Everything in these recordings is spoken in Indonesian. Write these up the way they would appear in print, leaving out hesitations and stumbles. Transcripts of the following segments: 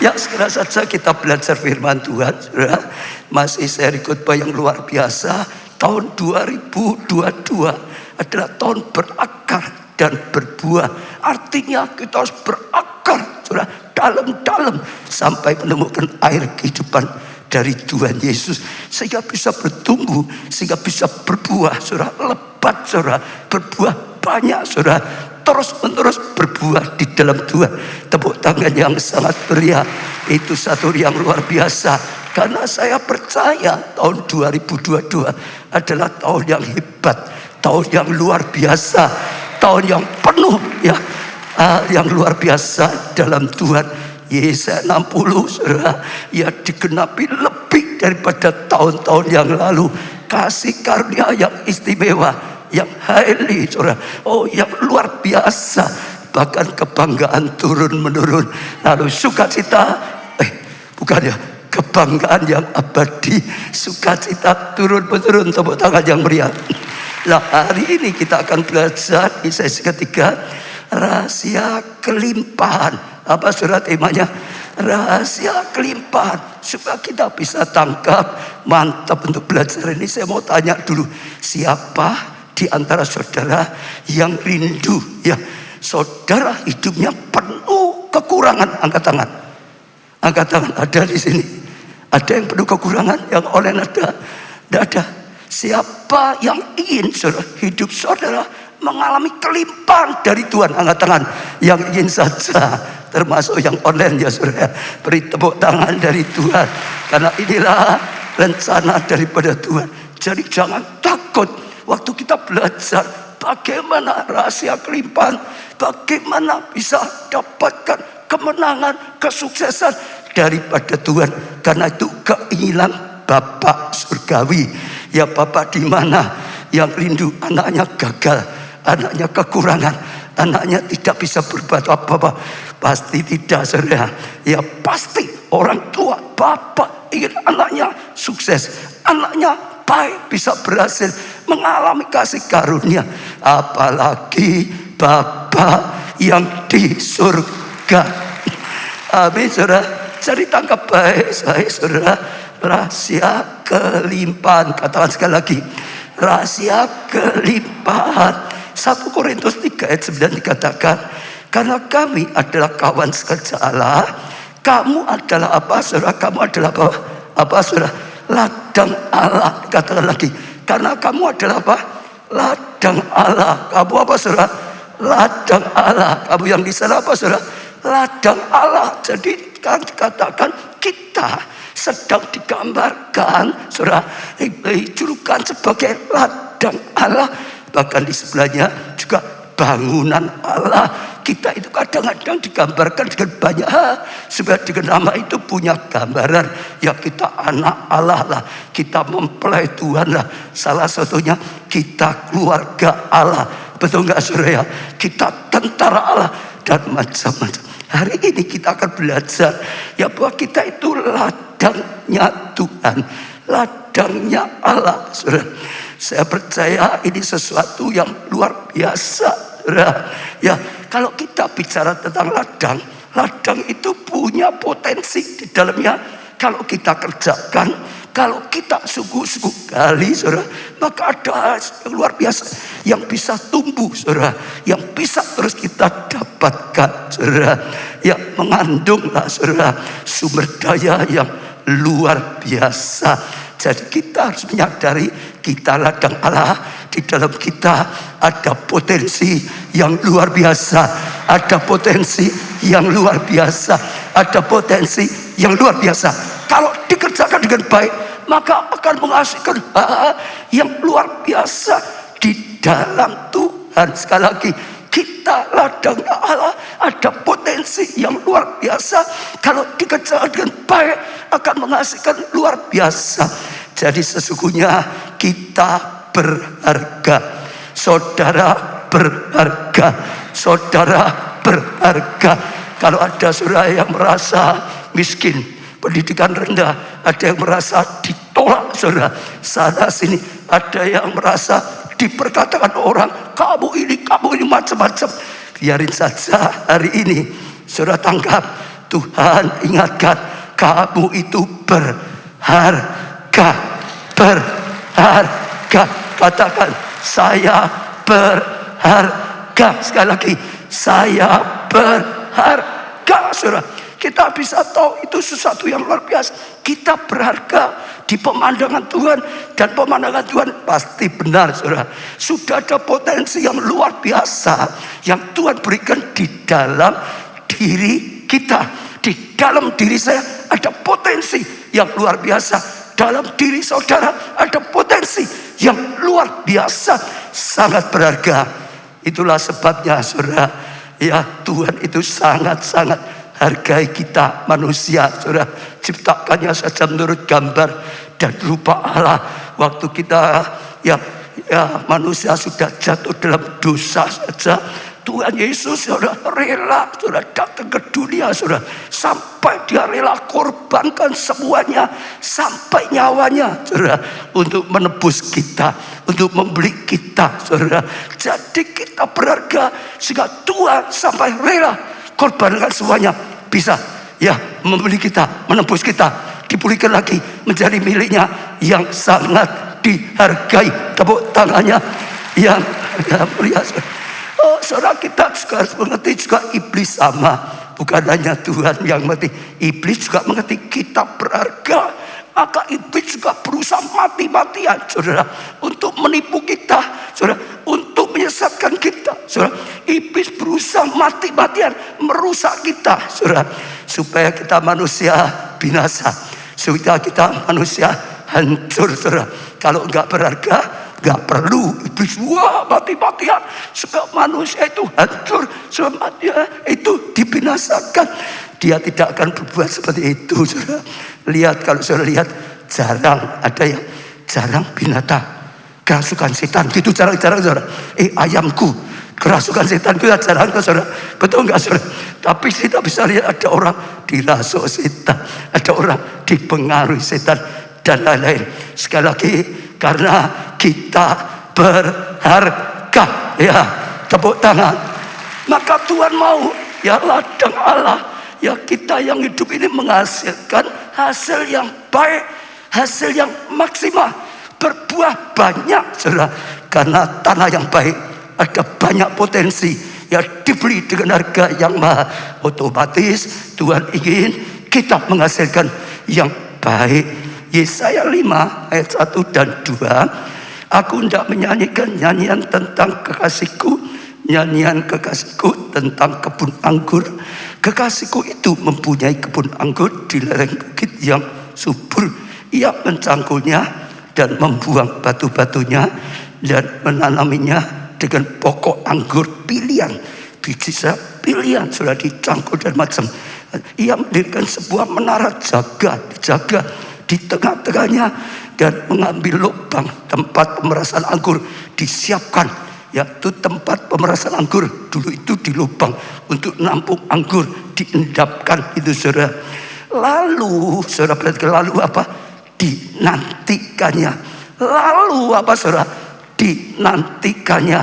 Ya, segera saja kita belajar firman Tuhan, saudara. Masih seri khotbah yang luar biasa. Tahun 2022 adalah tahun berakar dan berbuah. Artinya kita harus berakar, saudara, dalam-dalam sampai menemukan air kehidupan dari Tuhan Yesus, sehingga bisa bertumbuh, sehingga bisa berbuah, saudara, lebat, saudara, berbuah banyak, saudara, terus menerus berbuah di dalam Tuhan. Tepuk tangan yang sangat meriah. Itu satu yang luar biasa, karena saya percaya tahun 2022 adalah tahun yang hebat, tahun yang luar biasa, tahun yang penuh yang luar biasa dalam Tuhan. Yesaya 60, saudara, ya digenapi lebih daripada tahun-tahun yang lalu. Kasih karunia yang istimewa, yang highly, saudara, yang luar biasa. Bahkan kebanggaan turun-menurun. Lalu sukacita, kebanggaan yang abadi, sukacita turun-menurun. Tepuk tangan yang meriah. Nah, hari ini kita akan belajar di sesi ketiga, rahasia kelimpahan. Apa surat temanya? Rahasia kelimpahan. Supaya kita bisa tangkap, mantap untuk belajar ini. Saya mau tanya dulu, siapa di antara saudara yang rindu, ya, saudara hidupnya penuh kekurangan? Angkat tangan. Angkat tangan. Ada di sini. Ada yang penuh kekurangan? Yang online ada? Tidak ada. Siapa yang ingin hidup saudara mengalami kelimpahan dari Tuhan? Angkat tangan. Yang ingin saja, termasuk yang online, ya saudara. Beri tepuk tangan dari Tuhan, karena inilah rencana daripada Tuhan. Jadi jangan takut waktu kita belajar bagaimana rahasia kelimpahan, bagaimana bisa dapatkan kemenangan, kesuksesan daripada Tuhan. Karena itu keinginan Bapa surgawi. Ya, Bapa di mana yang rindu anaknya gagal, anaknya kekurangan, anaknya tidak bisa berbuat apa-apa? Pasti tidak, saudara. Ya, pasti orang tua, bapak ingin anaknya sukses, anaknya baik, bisa berhasil, mengalami kasih karunia. Apalagi Bapa yang di surga. Amin, saudara. Jadi tangkap baik, saudara. Rahasia kelimpahan. Katakan sekali lagi, rahasia kelimpahan. 1 Korintus 3 ayat 9 dikatakan, karena kami adalah kawan sekerja Allah. Kamu adalah apa, saudara? Kamu adalah apa? Apa, saudara? Ladang Allah. Katakan lagi, karena kamu adalah apa? Ladang Allah. Kamu apa, saudara? Ladang Allah. Kamu yang di sana apa, saudara? Ladang Allah. Jadi kan dikatakan kita sedang digambarkan, saudara, dijulukan sebagai ladang Allah. Bahkan di sebelahnya juga bangunan Allah. Kita itu kadang-kadang digambarkan dengan banyak hal, supaya dengan nama itu punya gambaran. Ya, kita anak Allah lah, kita mempelai Tuhan lah. Salah satunya kita keluarga Allah. Betul nggak, saudara? Kita tentara Allah dan macam-macam. Hari ini kita akan belajar, ya, bahwa kita itu ladangnya Tuhan, ladangnya Allah, saudara. Saya percaya ini sesuatu yang luar biasa, saudara. Ya, kalau kita bicara tentang ladang, ladang itu punya potensi di dalamnya. Kalau kita kerjakan, kalau kita sungguh-sungguh gali, saudara, maka ada yang luar biasa yang bisa tumbuh, saudara, yang bisa terus kita dapatkan, saudara. Ya, mengandunglah, saudara, sumber daya yang luar biasa. Jadi kita harus menyadari kita ladang Allah. Di dalam kita ada potensi yang luar biasa, ada potensi yang luar biasa, ada potensi yang luar biasa. Kalau dikerjakan dengan baik, maka akan menghasilkan hal yang luar biasa di dalam Tuhan. Sekali lagi, kita ladangnya Allah, ada potensi yang luar biasa. Kalau dikerjakan dengan baik, akan menghasilkan luar biasa. Jadi sesungguhnya kita berharga, saudara berharga, saudara berharga. Kalau ada saudara yang merasa miskin, pendidikan rendah, ada yang merasa ditolak, saudara, sana sini, ada yang merasa diperkatakan orang, kamu ini macam-macam. Biarin saja hari ini, saudara tangkap Tuhan ingatkan, kamu itu berharga. Berharga. Katakan, saya berharga. Sekali lagi, saya berharga. Saudara, kita bisa tahu itu sesuatu yang luar biasa. Kita berharga di pemandangan Tuhan, dan pemandangan Tuhan pasti benar, saudara. Sudah ada potensi yang luar biasa yang Tuhan berikan di dalam diri kita. Di dalam diri saya ada potensi yang luar biasa. Dalam diri saudara ada potensi yang luar biasa, sangat berharga. Itulah sebabnya, saudara, ya, Tuhan itu sangat-sangat hargai kita manusia, saudara. Ciptakannya saja menurut gambar dan rupa Allah. Waktu kita ya manusia sudah jatuh dalam dosa saja, Tuhan Yesus, saudara, rela, saudara, datang ke dunia, saudara, sampai dia rela korbankan semuanya, sampai nyawanya, saudara, untuk menebus kita, untuk membeli kita, saudara. Jadi kita berharga sehingga Tuhan sampai rela korbankan semuanya, bisa ya membeli kita, menebus kita, dipulihkan lagi menjadi miliknya yang sangat dihargai. Tepuk tangannya yang mulia. Oh, saudara, kita juga harus mengerti juga iblis sama. Bukan hanya Tuhan yang mengerti, iblis juga mengerti kita berharga. Maka iblis juga berusaha mati-matian, saudara, untuk menipu kita, saudara, untuk menyesatkan kita, saudara. Iblis berusaha mati-matian merusak kita, saudara, supaya kita manusia binasa, supaya kita manusia hancur, saudara. Kalau enggak berharga, gak perlu iblis mati-matian supaya manusia itu hancur, supaya itu dibinasakan. Dia tidak akan berbuat seperti itu, saudara. Lihat, kalau saudara lihat, jarang ada yang jarang binatang kerasukan setan gitu, jarang, saudara. Ayamku kerasukan setan itu jarang, saudara. Betul nggak, saudara? Tapi kita bisa lihat ada orang dirasuk setan, ada orang dipengaruhi setan, dan lain-lain. Sekali lagi, karena kita berharga, ya, tepuk tangan. Maka Tuhan mau, ya, ladang Allah, ya, kita yang hidup ini menghasilkan hasil yang baik, hasil yang maksimal, berbuah banyak, saudara. Karena tanah yang baik ada banyak potensi, ya, dibeli dengan harga yang mahal. Otomatis Tuhan ingin kita menghasilkan yang baik. Yesaya 5 ayat 1 dan 2. Aku hendak menyanyikan nyanyian tentang kekasihku, nyanyian kekasihku tentang kebun anggur. Kekasihku itu mempunyai kebun anggur di lereng bukit yang subur. Ia mencangkulnya dan membuang batu-batunya dan menanaminya dengan pokok anggur pilihan. Biji pilihan sudah dicangkul dan macam. Ia mendirikan sebuah menara dijaga di tengah-tengahnya, dan mengambil lubang tempat pemerasan anggur disiapkan. Yaitu tempat pemerasan anggur dulu itu di lubang untuk nampung anggur, diendapkan itu, saudara. Lalu saudara perhatikan, lalu apa? Dinantikannya. Lalu apa, saudara? Dinantikannya.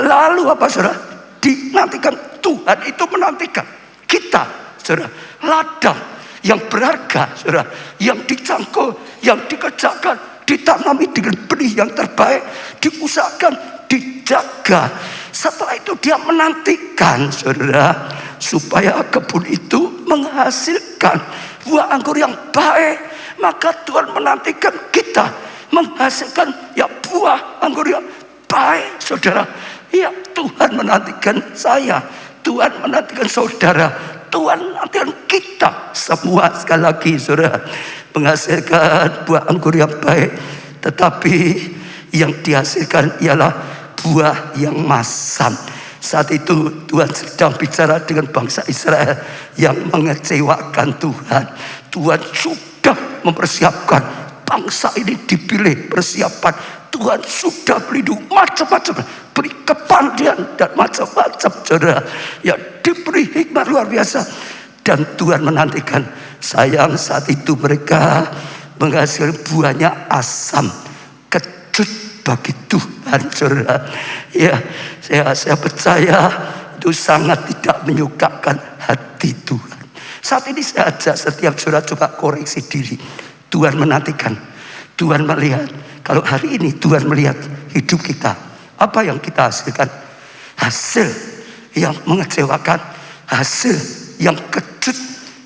Lalu apa, saudara? Dinantikan. Tuhan itu menantikan kita, saudara. Ladang yang berharga, saudara, yang dicangkul, yang dikerjakan, ditanami dengan benih yang terbaik, diusahakan, dijaga. Setelah itu dia menantikan, saudara, supaya kebun itu menghasilkan buah anggur yang baik. Maka Tuhan menantikan kita menghasilkan, ya, buah anggur yang baik, saudara. Ya, Tuhan menantikan saya, Tuhan menantikan saudara, Tuhan menantikan kita semua, sekali lagi, saudara, menghasilkan buah anggur yang baik. Tetapi yang dihasilkan ialah buah yang masam. Saat itu Tuhan sedang bicara dengan bangsa Israel yang mengecewakan Tuhan. Tuhan sudah mempersiapkan bangsa ini, dipilih, persiapan. Tuhan sudah melindungi macam-macam, beri kepandaian dan macam-macam, saudara. Ya, diberi hikmat luar biasa. Dan Tuhan menantikan. Sayang, saat itu mereka menghasilkan buahnya asam, kecut bagi Tuhan, saudara. Ya, saya percaya itu sangat tidak menyukakan hati Tuhan. Saat ini saya ajak setiap saudara coba koreksi diri. Tuhan menantikan, Tuhan melihat. Kalau hari ini Tuhan melihat hidup kita, apa yang kita hasilkan? Hasil yang mengecewakan, hasil yang kejut,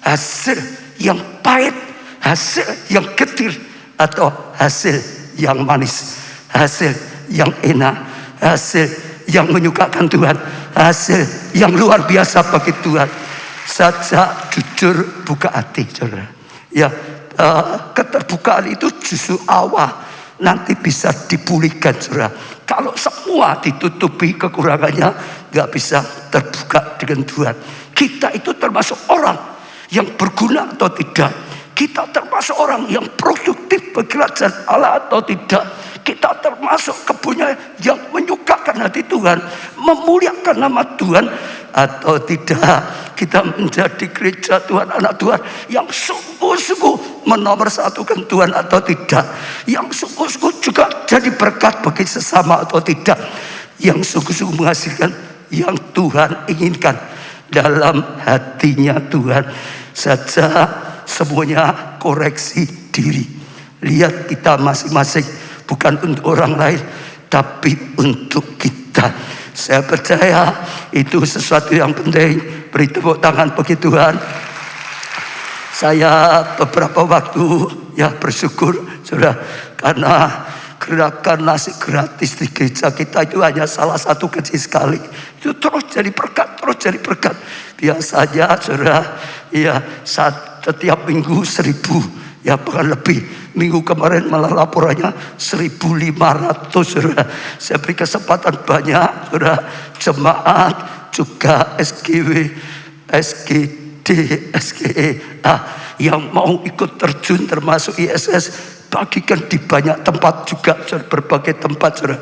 hasil yang pahit, hasil yang getir, atau hasil yang manis, hasil yang enak, hasil yang menyukakan Tuhan, hasil yang luar biasa bagi Tuhan. Saja jujur, buka hati, saudara. Ya, keterbukaan itu justru awal nanti bisa dipulihkan, saudara. Kalau semua ditutupi kekurangannya, nggak bisa terbuka dengan Tuhan. Kita itu termasuk orang yang berguna atau tidak. Kita termasuk orang yang produktif bagi kerajaan Allah atau tidak. Kita termasuk kebunnya yang menyukakan hati Tuhan, memuliakan nama Tuhan atau tidak. Kita menjadi gereja Tuhan, anak Tuhan yang sungguh-sungguh menomorsatukan Tuhan atau tidak. Yang sungguh-sungguh juga jadi berkat bagi sesama atau tidak. Yang sungguh-sungguh menghasilkan yang Tuhan inginkan dalam hatinya Tuhan. Saja semuanya koreksi diri. Lihat kita masing-masing, bukan untuk orang lain, tapi untuk kita. Saya percaya itu sesuatu yang penting. Beri tepuk tangan bagi Tuhan. Saya beberapa waktu ya bersyukur, saudara, karena gerakan nasi gratis di gereja kita itu hanya salah satu kecil sekali. Itu terus jadi berkat, terus jadi berkat. Biasanya, saudara, ya setiap minggu 1.000, ya bahkan lebih. Minggu kemarin malah laporannya 1.500, saudara. Saya beri kesempatan banyak, saudara, jemaat juga SGW, SGD, SGE yang mau ikut terjun termasuk ISS, bagikan di banyak tempat juga, berbagai tempat, saudara.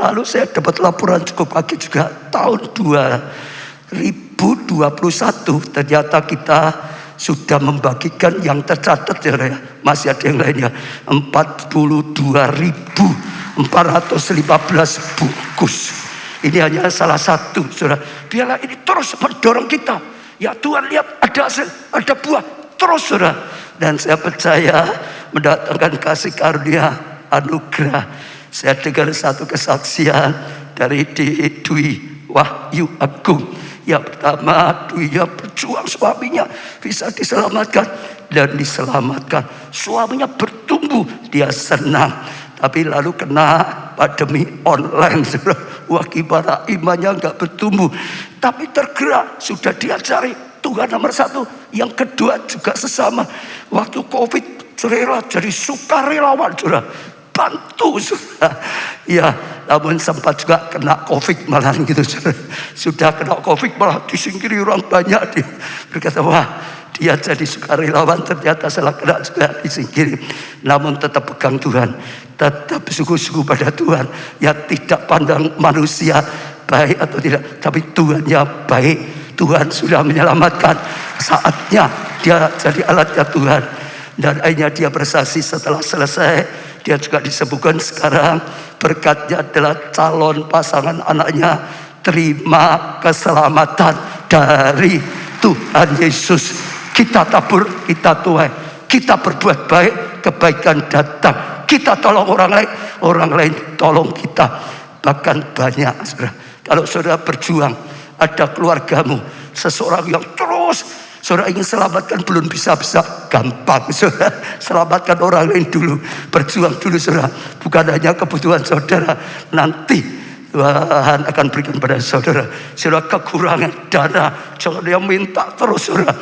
Lalu saya dapat laporan cukup pagi juga, tahun 2021 ternyata kita sudah membagikan yang tercatat, ya, masih ada yang lainnya, 42.415 bungkus. Ini hanya salah satu, saudara. Biarlah ini terus mendorong kita. Ya Tuhan, lihat ada hasil, ada buah, terus, saudara. Dan saya percaya mendatangkan kasih karunia, anugerah. Saya dengar satu kesaksian dari Dwi Wahyu Agung. Yang pertama, Dwi yang berjuang suaminya bisa diselamatkan dan diselamatkan. Suaminya bertumbuh, dia senang. Tapi lalu kena pandemi online, wah gimana imannya nggak bertumbuh. Tapi tergerak, sudah diajari Tuhan nomor satu. Yang kedua juga sesama. Waktu COVID, rela jadi sukarelawan, saudara. Bantu, saudara. Ya, namun sempat juga kena COVID malah gitu, saudara. Sudah kena COVID malah disingkiri orang banyak. Dia berkata, wah dia jadi sukarelawan, ternyata salah kena juga disingkiri. Namun tetap pegang Tuhan, tetap sungguh-sungguh pada Tuhan. Ya tidak pandang manusia baik atau tidak, tapi Tuhan yang baik. Tuhan sudah menyelamatkan, saatnya dia jadi alatnya Tuhan. Dan akhirnya dia bersaksi setelah selesai. Dia juga disebutkan sekarang berkatnya adalah calon pasangan anaknya terima keselamatan dari Tuhan Yesus. Kita tabur, kita tuai, kita berbuat baik, kebaikan datang. Kita tolong orang lain tolong kita. Bahkan banyak, saudara. Kalau saudara berjuang, ada keluargamu, seseorang yang terus saudara ingin selamatkan, belum bisa-bisa, gampang, saudara. Selamatkan orang lain dulu, berjuang dulu, saudara. Bukan hanya kebutuhan saudara, nanti Tuhan akan berikan pada saudara. Saudara kekurangan dana, jangan yang minta terus, saudara.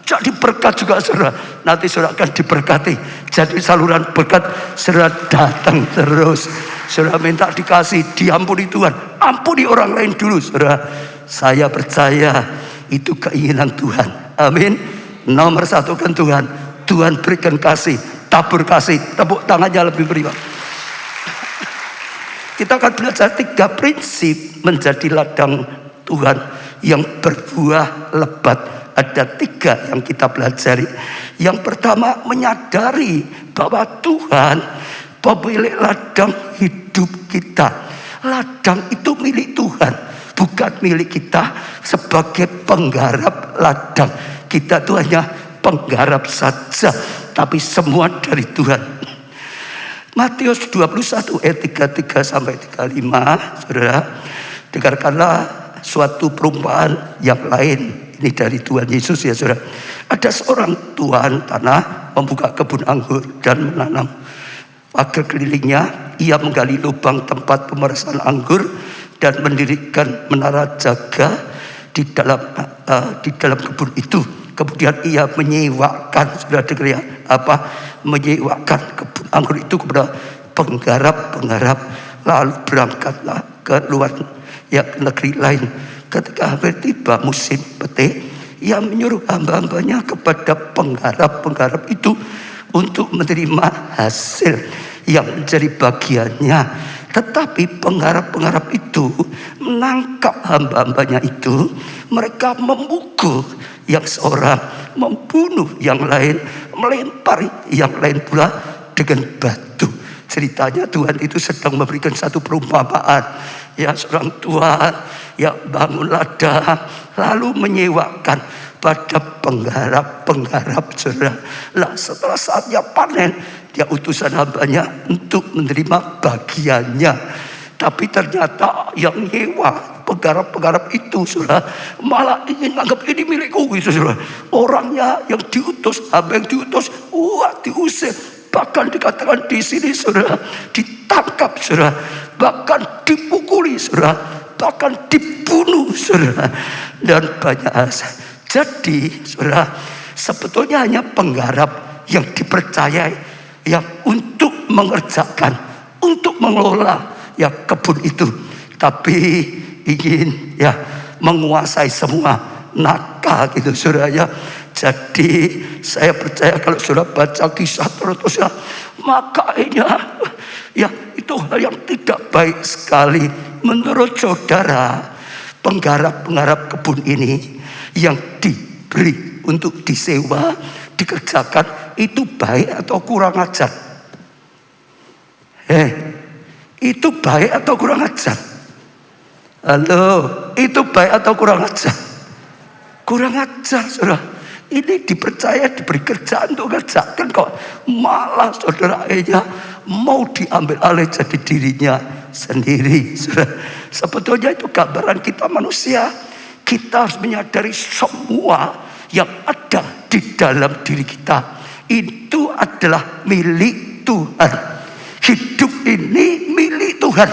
Jadi berkat juga, saudara. Nanti saudara akan diberkati. Jadi saluran berkat, saudara datang terus. Saudara minta dikasih, diampuni Tuhan. Ampuni orang lain dulu, saudara. Saya percaya itu keinginan Tuhan. Amin. Nomor satu kan Tuhan. Tuhan berikan kasih, tabur kasih. Tepuk tangannya lebih beriman. Kita akan belajar 3 prinsip menjadi ladang Tuhan yang berbuah lebat. Ada 3 yang kita pelajari. Yang pertama, menyadari bahwa Tuhan pemilik ladang hidup kita. Ladang itu milik Tuhan, bukan milik kita sebagai penggarap ladang. Kita itu hanya penggarap saja, tapi semua dari Tuhan. Matius 21 ayat 33 sampai 35, saudara, dengarkanlah suatu perumpamaan yang lain. Ini dari Tuhan Yesus ya saudara. Ada seorang tuan tanah membuka kebun anggur dan menanam pagar kelilingnya. Ia menggali lubang tempat pemerasan anggur dan mendirikan menara jaga di dalam kebun itu. Kemudian ia menyewakan, sudah dengar ya, menyewakan kebun anggur itu kepada penggarap-penggarap. Lalu berangkatlah ke luar negeri lain. Ketika hampir tiba musim petik, ia menyuruh hamba-hambanya kepada penggarap-penggarap itu untuk menerima hasil yang menjadi bagiannya. Tetapi penggarap-penggarap itu menangkap hamba-hambanya itu. Mereka memukul yang seorang, membunuh yang lain, melempari yang lain pula dengan batu. Ceritanya Tuhan itu sedang memberikan satu perumpamaan. Ya, seorang tuan yang bangun ladang lalu menyewakan pada penggarap-penggarap, saudara. Lah setelah saatnya panen, dia utusan hambanya untuk menerima bagiannya. Tapi ternyata yang nyewa penggarap-penggarap itu, saudara, malah ingin anggap ini milikku, gitu, saudara. Orangnya yang diutus, hamba yang diutus, diusir. Bahkan dikatakan di sini, saudara, ditangkap, saudara, bahkan dipukuli, saudara, bahkan dibunuh, saudara, dan banyak hal. Jadi, saudara, sebetulnya hanya penggarap yang dipercayai, yang untuk mengerjakan, untuk mengelola ya kebun itu, tapi ingin ya menguasai semua, nakal gitu, saudara ya. Jadi saya percaya kalau saudara baca kisah terus ya, makanya ya itu hal yang tidak baik sekali. Menurut saudara, penggarap-penggarap kebun ini yang diberi untuk disewa, dikerjakan, itu baik atau kurang ajar? Itu baik atau kurang ajar? Halo, itu baik atau kurang ajar? Kurang ajar, saudara. Ini dipercaya, diberi kerjaan untuk kerjakan kok, malah saudaranya mau diambil alih jadi dirinya sendiri, saudara. Sebetulnya itu gambaran kita manusia. Kita harus menyadari semua yang ada di dalam diri kita itu adalah milik Tuhan. Hidup ini milik Tuhan.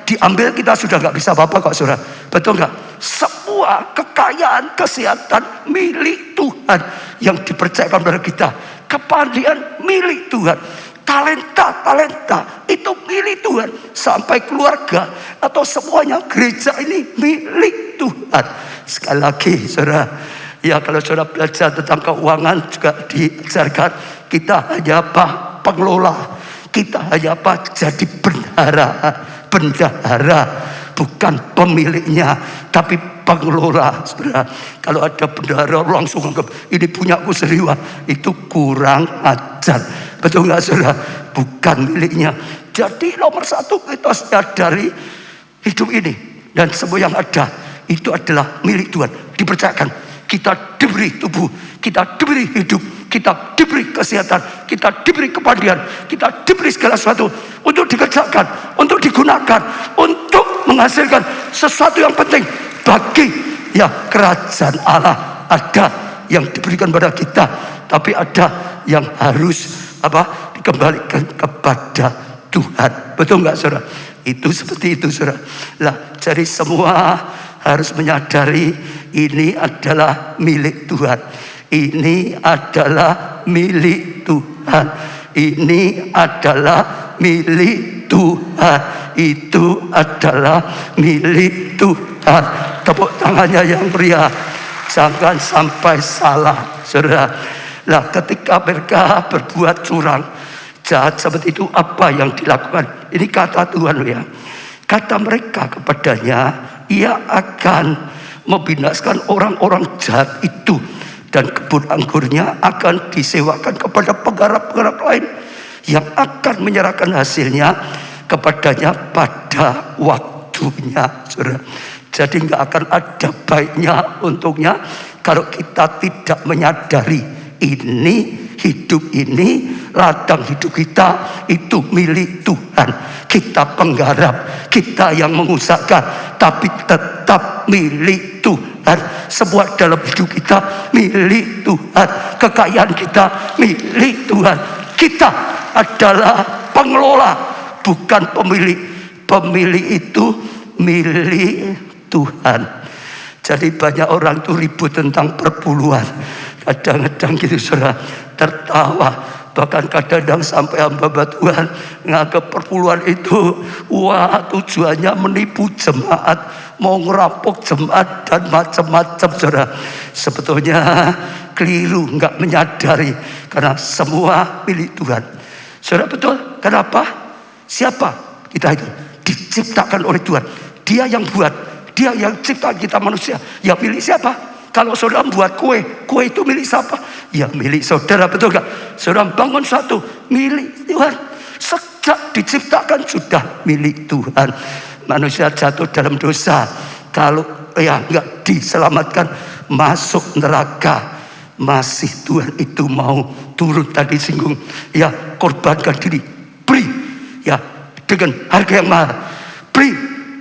Diambil kita sudah gak bisa apa-apa kok, saudara. Betul gak? Semua kekayaan, kesehatan milik Tuhan yang dipercayakan kepada kita. Kepandaian milik Tuhan. Talenta itu milik Tuhan. Sampai keluarga atau semuanya, gereja ini milik Tuhan. Sekali lagi, saudara, ya kalau saudara belajar tentang keuangan juga diajarkan, kita hanya apa? Pengelola. Kita hanya apa? Jadi bendahara, bukan pemiliknya, tapi pengelola, saudara. Kalau ada bendahara langsung anggap ini punyaku sendiri, itu kurang ajar. Betul nggak, saudara? Bukan miliknya. Jadi nomor satu, kita sadari hidup ini dan semua yang ada itu adalah milik Tuhan. Dipercayakan, kita diberi tubuh, kita diberi hidup, kita diberi kesehatan, kita diberi kepandaian, kita diberi segala sesuatu untuk dikerjakan, untuk digunakan, untuk menghasilkan sesuatu yang penting bagi ya kerajaan Allah. Ada yang diberikan pada kita, tapi ada yang harus dikembalikan kepada Tuhan. Betul nggak, saudara? Itu seperti itu, saudara. Lah, jadi semua harus menyadari ini adalah milik Tuhan. Ini adalah milik Tuhan. Ini adalah milik Tuhan. Itu adalah milik Tuhan. Tepuk tangannya yang meriah. Jangan sampai salah, saudara. Lah, ketika mereka berbuat curang, jahat seperti itu, apa yang dilakukan? Ini kata Tuhan ya. Kata mereka kepadanya, ia akan membinasakan orang-orang jahat itu, dan kebun anggurnya akan disewakan kepada penggarap-penggarap lain yang akan menyerahkan hasilnya kepadanya pada waktunya, saudara. Jadi nggak akan ada baiknya, untungnya kalau kita tidak menyadari ini, hidup ini, ladang hidup kita itu milik Tuhan. Kita penggarap, kita yang mengusahakan, tapi tetap milik Tuhan. Semua dalam hidup kita milik Tuhan. Kekayaan kita milik Tuhan. Kita adalah pengelola, bukan pemilik. Pemilik itu milik Tuhan. Jadi banyak orang tuh ribut tentang perpuluhan. Kadang-kadang gitu saudara, tertawa. Bahkan kadang-kadang sampai hamba Tuhan nganggap perpuluhan itu wah tujuannya menipu jemaat, mau ngerampok jemaat dan macam-macam saudara. Sebetulnya keliru, nggak menyadari karena semua milik Tuhan. Saudara betul? Kenapa? Siapa kita itu? Diciptakan oleh Tuhan. Dia yang buat, dia yang ciptaan kita manusia. Ya milik siapa? Kalau saudara membuat kue itu milik siapa? Ya milik saudara, betul gak? Saudara bangun suatu, milik Tuhan. Sejak diciptakan sudah milik Tuhan. Manusia jatuh dalam dosa, kalau nggak diselamatkan masuk neraka. Masih Tuhan itu mau turun, tadi singgung, ya korbankan diri, beri, ya dengan harga yang mahal, beri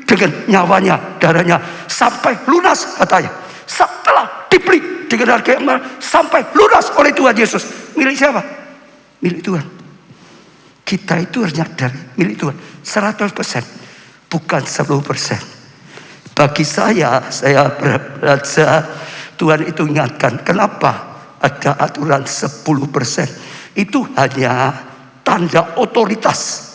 dengan nyawanya, darahnya sampai lunas katanya. Setelah dibeli dengan harga yang mahal sampai lunas oleh Tuhan Yesus. Milik siapa? Milik Tuhan. Kita itu harus nyadari milik Tuhan 100%, bukan 10%. Bagi saya belajar, Tuhan itu ingatkan, kenapa ada aturan 10%? Itu hanya tanda otoritas.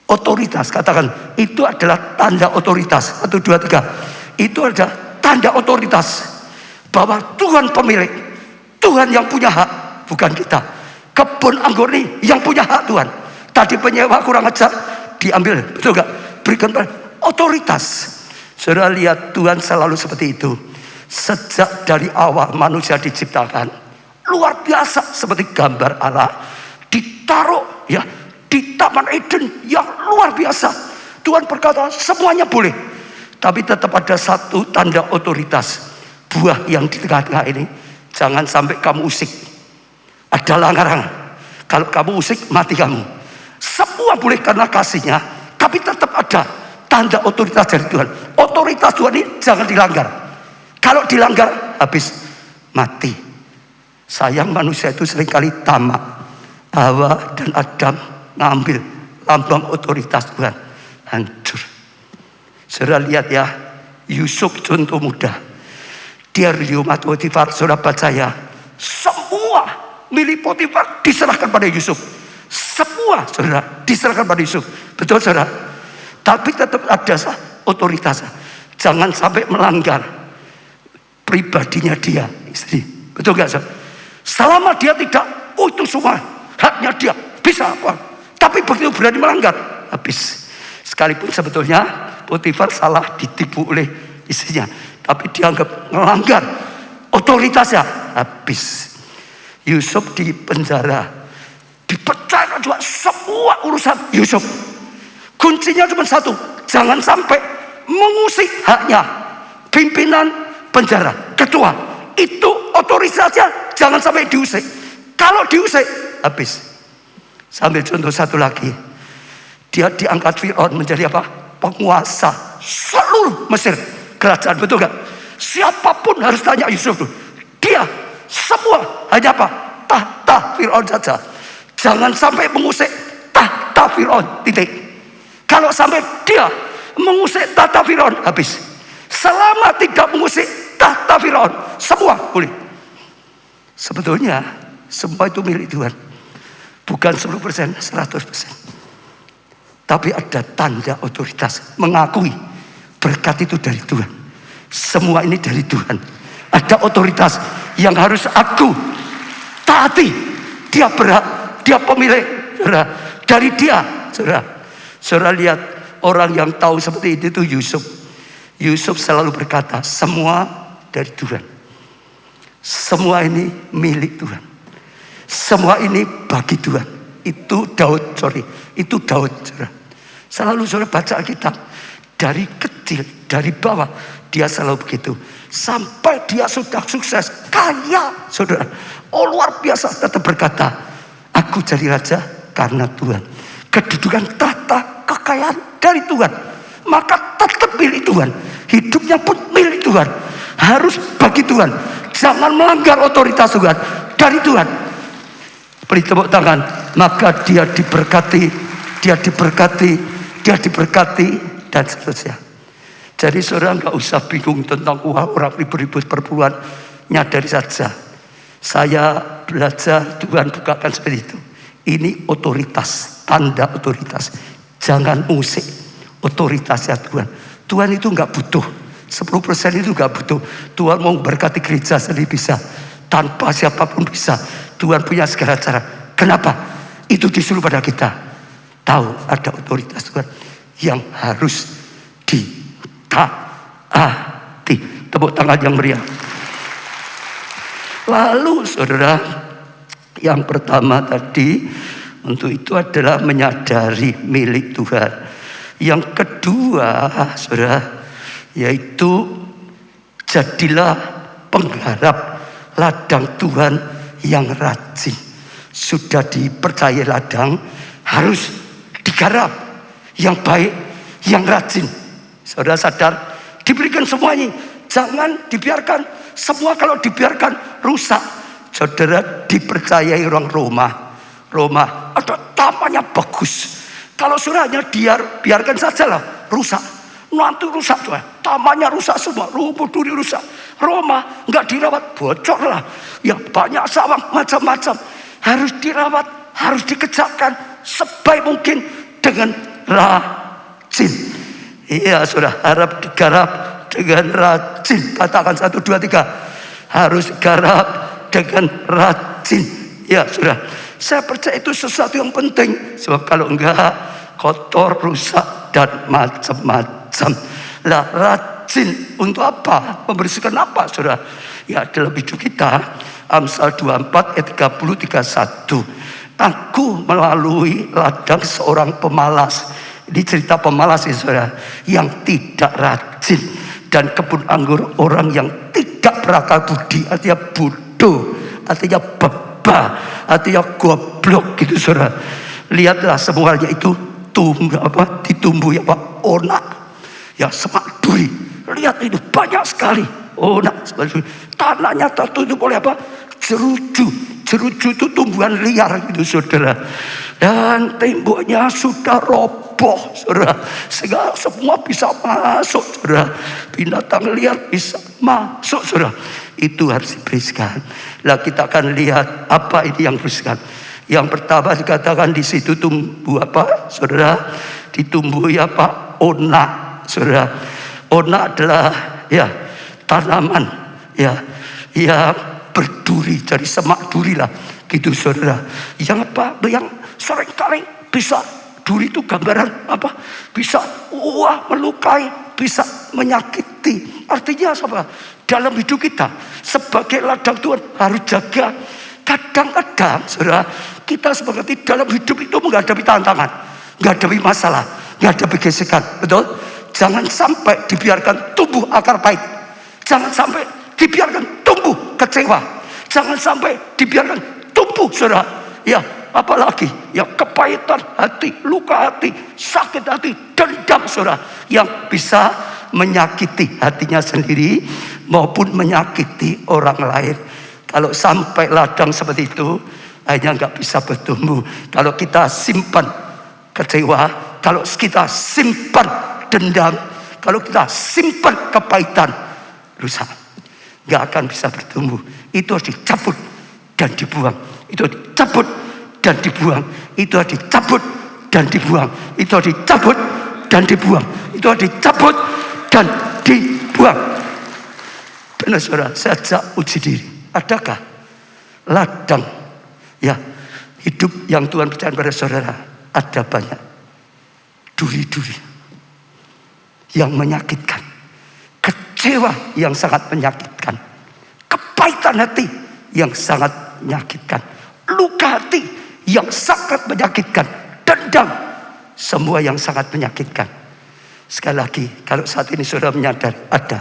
Otoritas, katakan itu adalah tanda otoritas. 1, 2, 3. Itu adalah tanda otoritas bahwa Tuhan pemilik, Tuhan yang punya hak, bukan kita. Kebun anggur ini yang punya hak Tuhan. Tadi penyewa kurang ajar, diambil, betul gak? Berikan otoritas. Saudara lihat Tuhan selalu seperti itu. Sejak dari awal manusia diciptakan, luar biasa seperti gambar Allah, ditaruh ya di Taman Eden yang luar biasa. Tuhan berkata semuanya boleh, tapi tetap ada satu tanda otoritas. Buah yang di tengah-tengah ini jangan sampai kamu usik. Ada larangan. Kalau kamu usik mati kamu. Semua boleh karena kasihnya, tapi tetap ada tanda otoritas dari Tuhan. Otoritas Tuhan ini jangan dilanggar. Kalau dilanggar habis mati. Sayang manusia itu seringkali tamak. Hawa dan Adam ngambil lambang otoritas Tuhan, hancur. Saudara lihat ya, Yusuf contoh muda. Dia Riumat Potifar, saudara baca ya, semua milik Potifar diserahkan pada Yusuf. Semua saudara diserahkan pada Yusuf. Betul saudara? Tapi tetap ada otoritas. Jangan sampai melanggar pribadinya dia, istri. Betul gak saudara? Selama dia tidak, itu semua haknya dia, bisa apa? Tapi begitu berani melanggar, habis. Sekalipun sebetulnya Potifar salah ditipu oleh istrinya, tapi dianggap melanggar otoritasnya, habis. Yusuf di penjara, dipercayakan juga semua urusan Yusuf. Kuncinya cuma satu, jangan sampai mengusik haknya pimpinan penjara, ketua. Itu otoritasnya, jangan sampai diusik. Kalau diusik, habis. Sambil contoh satu lagi, dia diangkat Fir'aun menjadi apa? Penguasa seluruh Mesir, kerajaan, betul gak? Siapapun harus tanya Yusuf tuh. Dia semua hanya apa? Tahta Fir'aun saja. Jangan sampai mengusik tahta Fir'aun, titik. Kalau sampai dia mengusik tahta Fir'aun, habis. Selama tidak mengusik tahta Fir'aun, semua boleh. Sebetulnya semua itu milik Tuhan. Bukan 10%, 100%. Tapi ada tanda otoritas, mengakui berkat itu dari Tuhan. Semua ini dari Tuhan. Ada otoritas yang harus aku taati. Dia berhak, dia pemilik. Saudara, dari dia, saudara. Saudara lihat orang yang tahu seperti itu Yusuf. Yusuf selalu berkata, semua dari Tuhan. Semua ini milik Tuhan. Semua ini bagi Tuhan. Itu Daud, itu Daud. Saudara. Selalu saudara baca Alkitab. Dari kecil kecil, dari bawah. Dia selalu begitu. Sampai dia sudah sukses, kaya, saudara. Oh luar biasa, tetap berkata, aku jadi raja karena Tuhan. Kedudukan, tahta, kekayaan dari Tuhan. Maka tetap milik Tuhan. Hidupnya pun milik Tuhan. Harus bagi Tuhan. Jangan melanggar otoritas Tuhan. Dari Tuhan. Beri tepuk tangan. Maka dia diberkati. Dia diberkati. Dia diberkati. Dan seterusnya. Jadi saudara nggak usah bingung tentang uang orang ribut-ribut perpuluhan. Nyadari saja. Saya belajar Tuhan bukakan seperti itu. Ini otoritas. Tanda otoritas. Jangan musik otoritasnya Tuhan. Tuhan itu nggak butuh. 10% itu nggak butuh. Tuhan mau berkati gereja sendiri bisa. Tanpa siapapun bisa. Tuhan punya segala cara. Kenapa? Itu disuruh pada kita. Tahu ada otoritas Tuhan yang harus ditaati. Tepuk tangan yang meriah. Lalu saudara, yang pertama tadi untuk itu adalah menyadari milik Tuhan. Yang kedua, saudara, yaitu jadilah penggarap ladang Tuhan yang rajin. Sudah dipercaya ladang harus digarap yang baik, yang rajin. Saudara sadar, diberikan semuanya. Jangan dibiarkan semua, kalau dibiarkan rusak. Saudara dipercayai orang Roma ada tamannya bagus. Kalau surahnya biarkan sajalah rusak. Nanti rusak tuh, tamannya rusak semua, rumput duri rusak. Roma nggak dirawat, bocor lah. Ya banyak sawah macam-macam. Harus dirawat, harus dikejarkan sebaik mungkin dengan rajin. Iya sudah, harap digarap dengan rajin. Katakan 1, 2, 3. Harus garap dengan rajin. Ya sudah, saya percaya itu sesuatu yang penting. Sebab kalau enggak, kotor, rusak, dan macam-macam. Lah rajin untuk apa? Membersihkan apa saudara? Ya dalam hidup kita. Amsal 24 ayat 30, 31. Aku melalui ladang seorang pemalas. Ini cerita pemalas ya saudara. Yang tidak rajin. Dan kebun anggur orang yang tidak berakal budi. Artinya bodoh. Artinya bebal. Artinya goblok gitu saudara. Lihatlah semuanya itu ditumbuhi onak. Ya semak duri. Lihat itu banyak sekali onak. Tanahnya tertutup oleh jeruju. Jeruju itu tumbuhan liar gitu saudara. Dan temboknya sudah roboh saudara. Sehingga semua bisa masuk saudara. Binatang liar bisa masuk saudara. Itu harus dibersihkan. Lah kita akan lihat apa ini yang bersihkan. Yang pertama dikatakan di situ tumbuh apa saudara? Ditumbuhi onak saudara. Onak adalah ya tanaman ya berduri, jadi semak duri lah gitu saudara. Yang yang seringkali bisa duri itu gambaran bisa melukai, bisa menyakiti. Artinya apa? Dalam hidup kita sebagai ladang Tuhan harus jaga. Kadang-kadang saudara, kita sebagai dalam hidup itu menghadapi tantangan, menghadapi masalah, menghadapi gesekan, betul? Jangan sampai dibiarkan tumbuh akar pahit. Jangan sampai dibiarkan tumbuh kecewa. Jangan sampai dibiarkan tumbuh saudara. Ya apalagi ya kepahitan hati, luka hati, sakit hati, dendam saudara. Yang bisa menyakiti hatinya sendiri maupun menyakiti orang lain. Kalau sampai ladang seperti itu hanya nggak bisa bertumbuh. Kalau kita simpan kecewa, kalau kita simpan dendam, kalau kita simpan kepahitan, rusak. Nggak akan bisa bertumbuh. Itu harus dicabut dan dibuang. Itu harus dicabut dan dibuang. Itu harus dicabut dan dibuang. Itu harus dicabut dan dibuang. Itu harus dicabut dan dibuang. Benar saudara, saya ajak uji diri. Adakah ladang ya hidup yang Tuhan percayakan pada saudara? Ada banyak duri-duri yang menyakitkan, kecewa yang sangat menyakitkan, kepahitan hati yang sangat menyakitkan, luka hati yang sangat menyakitkan, dendam, semua yang sangat menyakitkan. Sekali lagi, kalau saat ini saudara menyadari ada,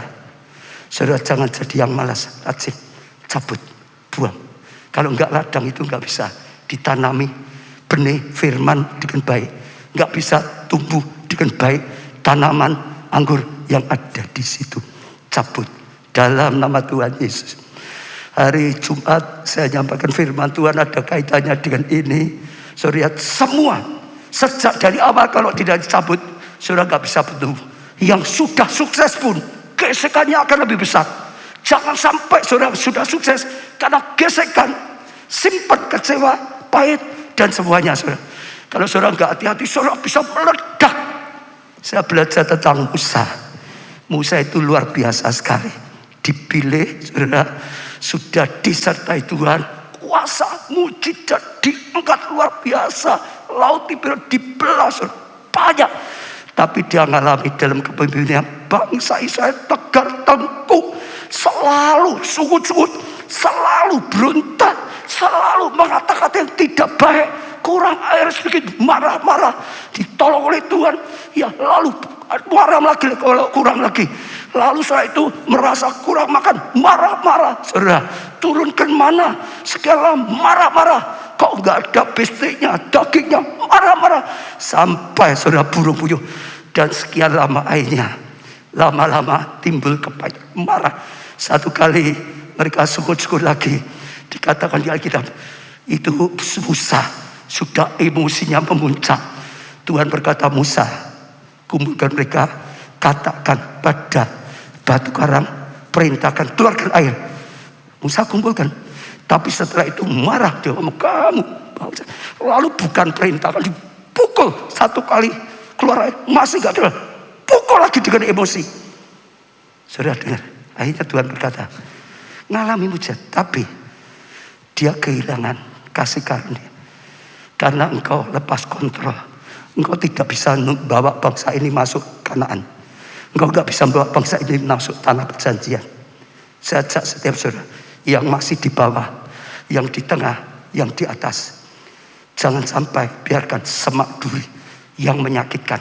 saudara jangan jadi yang malas, rajin, cabut, buang. Kalau enggak, ladang itu enggak bisa ditanami benih firman dengan baik, enggak bisa tumbuh dengan baik tanaman anggur yang ada di situ. Cabut dalam nama Tuhan Yesus. Hari Jumat saya nyampaikan firman Tuhan, ada kaitannya dengan ini. Saudara lihat semua sejak dari awal, kalau tidak dicabut, saudara nggak bisa bertumbuh. Yang sudah sukses pun gesekannya akan lebih besar. Jangan sampai saudara sudah sukses karena gesekan, simpan kecewa, pahit dan semuanya, saudara. Kalau saudara nggak hati-hati, saudara bisa meledak. Saya belajar tentang Musa. Musa itu luar biasa sekali. Dipilih, saudara, sudah disertai Tuhan, kuasa mujizat diangkat luar biasa, laut dibelah banyak, tapi dia mengalami dalam kepemimpinan bangsa Israel tegar tengkuk, selalu sungut-sungut, selalu berontak, selalu mengatakan yang tidak baik, kurang air sedikit marah-marah, ditolong oleh Tuhan, ya lalu marah lagi kalau kurang lagi. Lalu setelah itu merasa kurang makan, marah-marah. Saudara, turunkan mana? Segala marah-marah. Kok nggak ada bestiknya, dagingnya, marah-marah. Sampai saudara burung puyuh. Dan sekian lama airnya. Lama-lama timbul kepahitan, marah. Satu kali mereka sukut-sukut lagi. Dikatakan di Alkitab, itu Musa sudah emosinya memuncak. Tuhan berkata, Musa, kumpulkan mereka, katakan pada batu karang, perintahkan keluarkan air. Musa kumpulkan, tapi setelah itu marah dia ngomong, kamu. Lalu bukan perintahkan, dipukul satu kali, keluar air, masih gak keluar, pukul lagi dengan emosi. Saudara dengar, akhirnya Tuhan berkata, ngalami mujizat, tapi dia kehilangan kasih karunia karena engkau lepas kontrol. Engkau tidak bisa membawa bangsa ini masuk Kanaan. Engkau gak bisa membawa bangsa ini masuk tanah perjanjian. Saya ajak setiap saudara yang masih di bawah, yang di tengah, yang di atas, jangan sampai biarkan semak duri yang menyakitkan,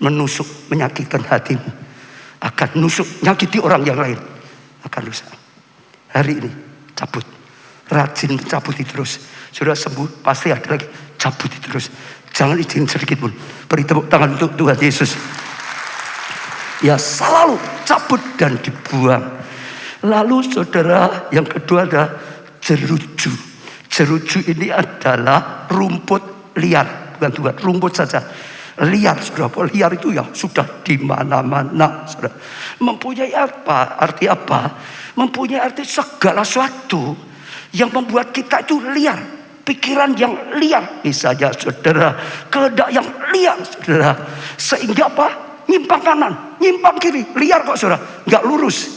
menusuk, menyakitkan hatimu, akan nusuk, nyakiti orang yang lain, akan rusak. Hari ini cabut, rajin mencabuti terus. Sudah sembuh, pasti ada lagi, cabuti terus. Jangan izin sedikit pun. Beri tepuk tangan untuk Tuhan Yesus. Ya selalu cabut dan dibuang. Lalu saudara, yang kedua ada jeruju. Jeruju ini adalah rumput liar, bukan Tuhan, rumput saja. Liar, saudara. Liar itu ya sudah di mana-mana, saudara. Mempunyai apa? Arti apa? Mempunyai arti segala sesuatu yang membuat kita itu liar. Pikiran yang liar, misalnya saudara, kehendak yang liar, saudara. Sehingga apa? Nyimpang kanan, nyimpang kiri, liar kok saudara, nggak lurus.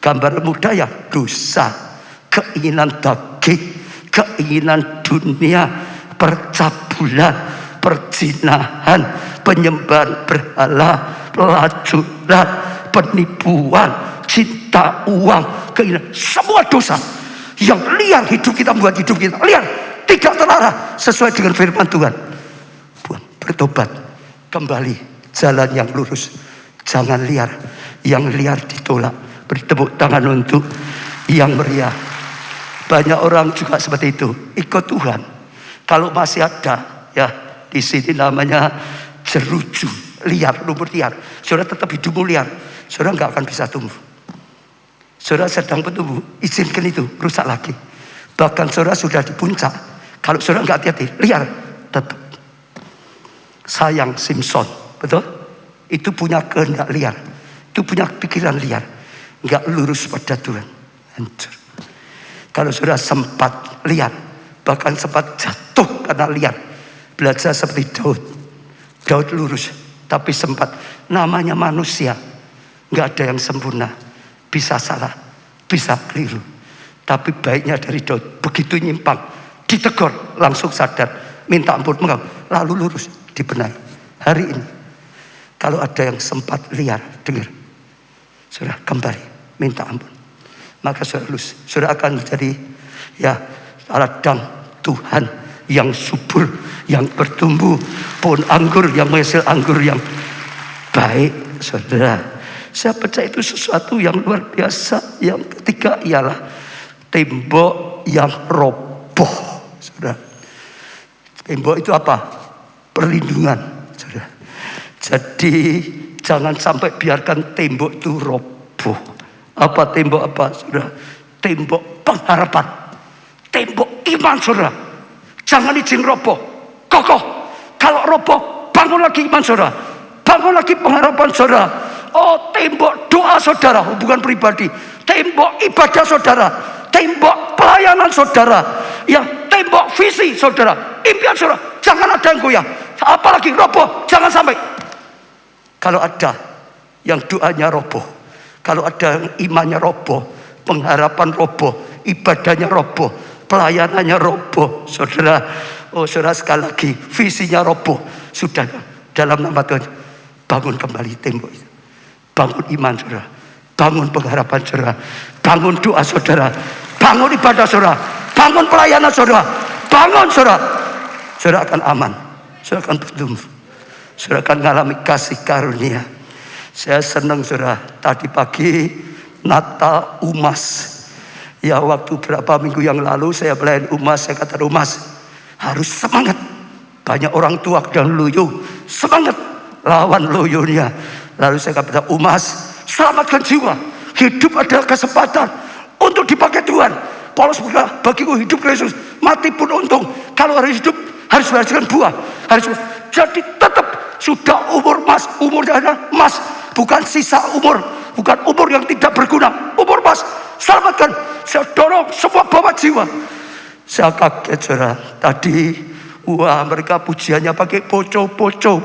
Gambar muda ya dosa, keinginan daging, keinginan dunia, percabulan, perzinahan, penyembahan berhala, pelacuran, penipuan, cinta uang, keinginan, semua dosa yang liar hidup kita, membuat hidup kita liar, tidak terarah sesuai dengan firman Tuhan. Bertobat kembali. Jalan yang lurus, jangan liar. Yang liar ditolak. Beri tepuk tangan untuk yang meriah. Banyak orang juga seperti itu, ikut Tuhan. Kalau masih ada, ya di sini namanya jeruju, liar, rumput liar. Saudara tetap hidupmu liar, saudara nggak akan bisa tumbuh. Saudara sedang bertumbuh, izinkan itu rusak lagi. Bahkan saudara sudah di puncak, kalau saudara nggak hati-hati, liar, tetap. Sayang Simpson. Betul? Itu punya kehendak liar. Itu punya pikiran liar. Enggak lurus pada Tuhan. Hancur. Kalau sudah sempat liar, bahkan sempat jatuh karena liar, belajar seperti Daud. Daud lurus, tapi sempat. Namanya manusia. Enggak ada yang sempurna. Bisa salah, bisa keliru. Tapi baiknya dari Daud, begitu nyimpang, ditegur, langsung sadar, minta ampun, lalu lurus, dibenahi. Hari ini, kalau ada yang sempat liar, dengar, saudara kembali, minta ampun, maka saudara lulus, saudara akan menjadi ya ladang Tuhan yang subur, yang bertumbuh, pohon anggur yang menghasil anggur yang baik. saudara. Saya percaya itu sesuatu yang luar biasa. Yang ketiga ialah tembok yang roboh, saudara. Tembok itu apa? Perlindungan, saudara. Jadi jangan sampai biarkan tembok itu roboh. Apa tembok apa, saudara? Tembok pengharapan, tembok iman, saudara. Jangan izin roboh, kokoh. Kalau roboh, bangun lagi iman, saudara. Bangun lagi pengharapan, saudara. Oh, tembok doa saudara, hubungan pribadi, tembok ibadah saudara, tembok pelayanan saudara, ya, tembok visi saudara, impian saudara. Jangan ada yang goyah, apalagi roboh, jangan sampai. Kalau ada yang doanya roboh, kalau ada yang imannya roboh, pengharapan roboh, ibadahnya roboh, pelayanannya roboh, saudara. Oh, saudara, sekali lagi, visinya roboh, sudah, dalam nama Tuhan, bangun kembali tembok itu. Bangun iman saudara, bangun pengharapan saudara, bangun doa saudara, bangun ibadah saudara, bangun pelayanan saudara, bangun saudara. Saudara akan aman, saudara akan bertumbuh, saudara akan mengalami kasih karunia. Saya senang saudara, tadi pagi Natal Umas. Ya, waktu berapa minggu yang lalu saya melayani Umas, saya kata Umas harus semangat. Banyak orang tua dan loyo, semangat lawan loyonya. Lalu saya kata, Umas, selamatkan jiwa. Hidup adalah kesempatan untuk dipakai Tuhan. Paulus berkata, bagiku hidup Yesus, mati pun untung. Kalau harus hidup, harus menghasilkan buah. Jadi tetap sudah umur mas, umurnya adalah mas, bukan sisa umur, bukan umur yang tidak berguna. Umur mas, selamatkan. Saya dorong semua bawa jiwa. Saya kaget saudara, tadi wah, mereka pujiannya pakai poco-poco,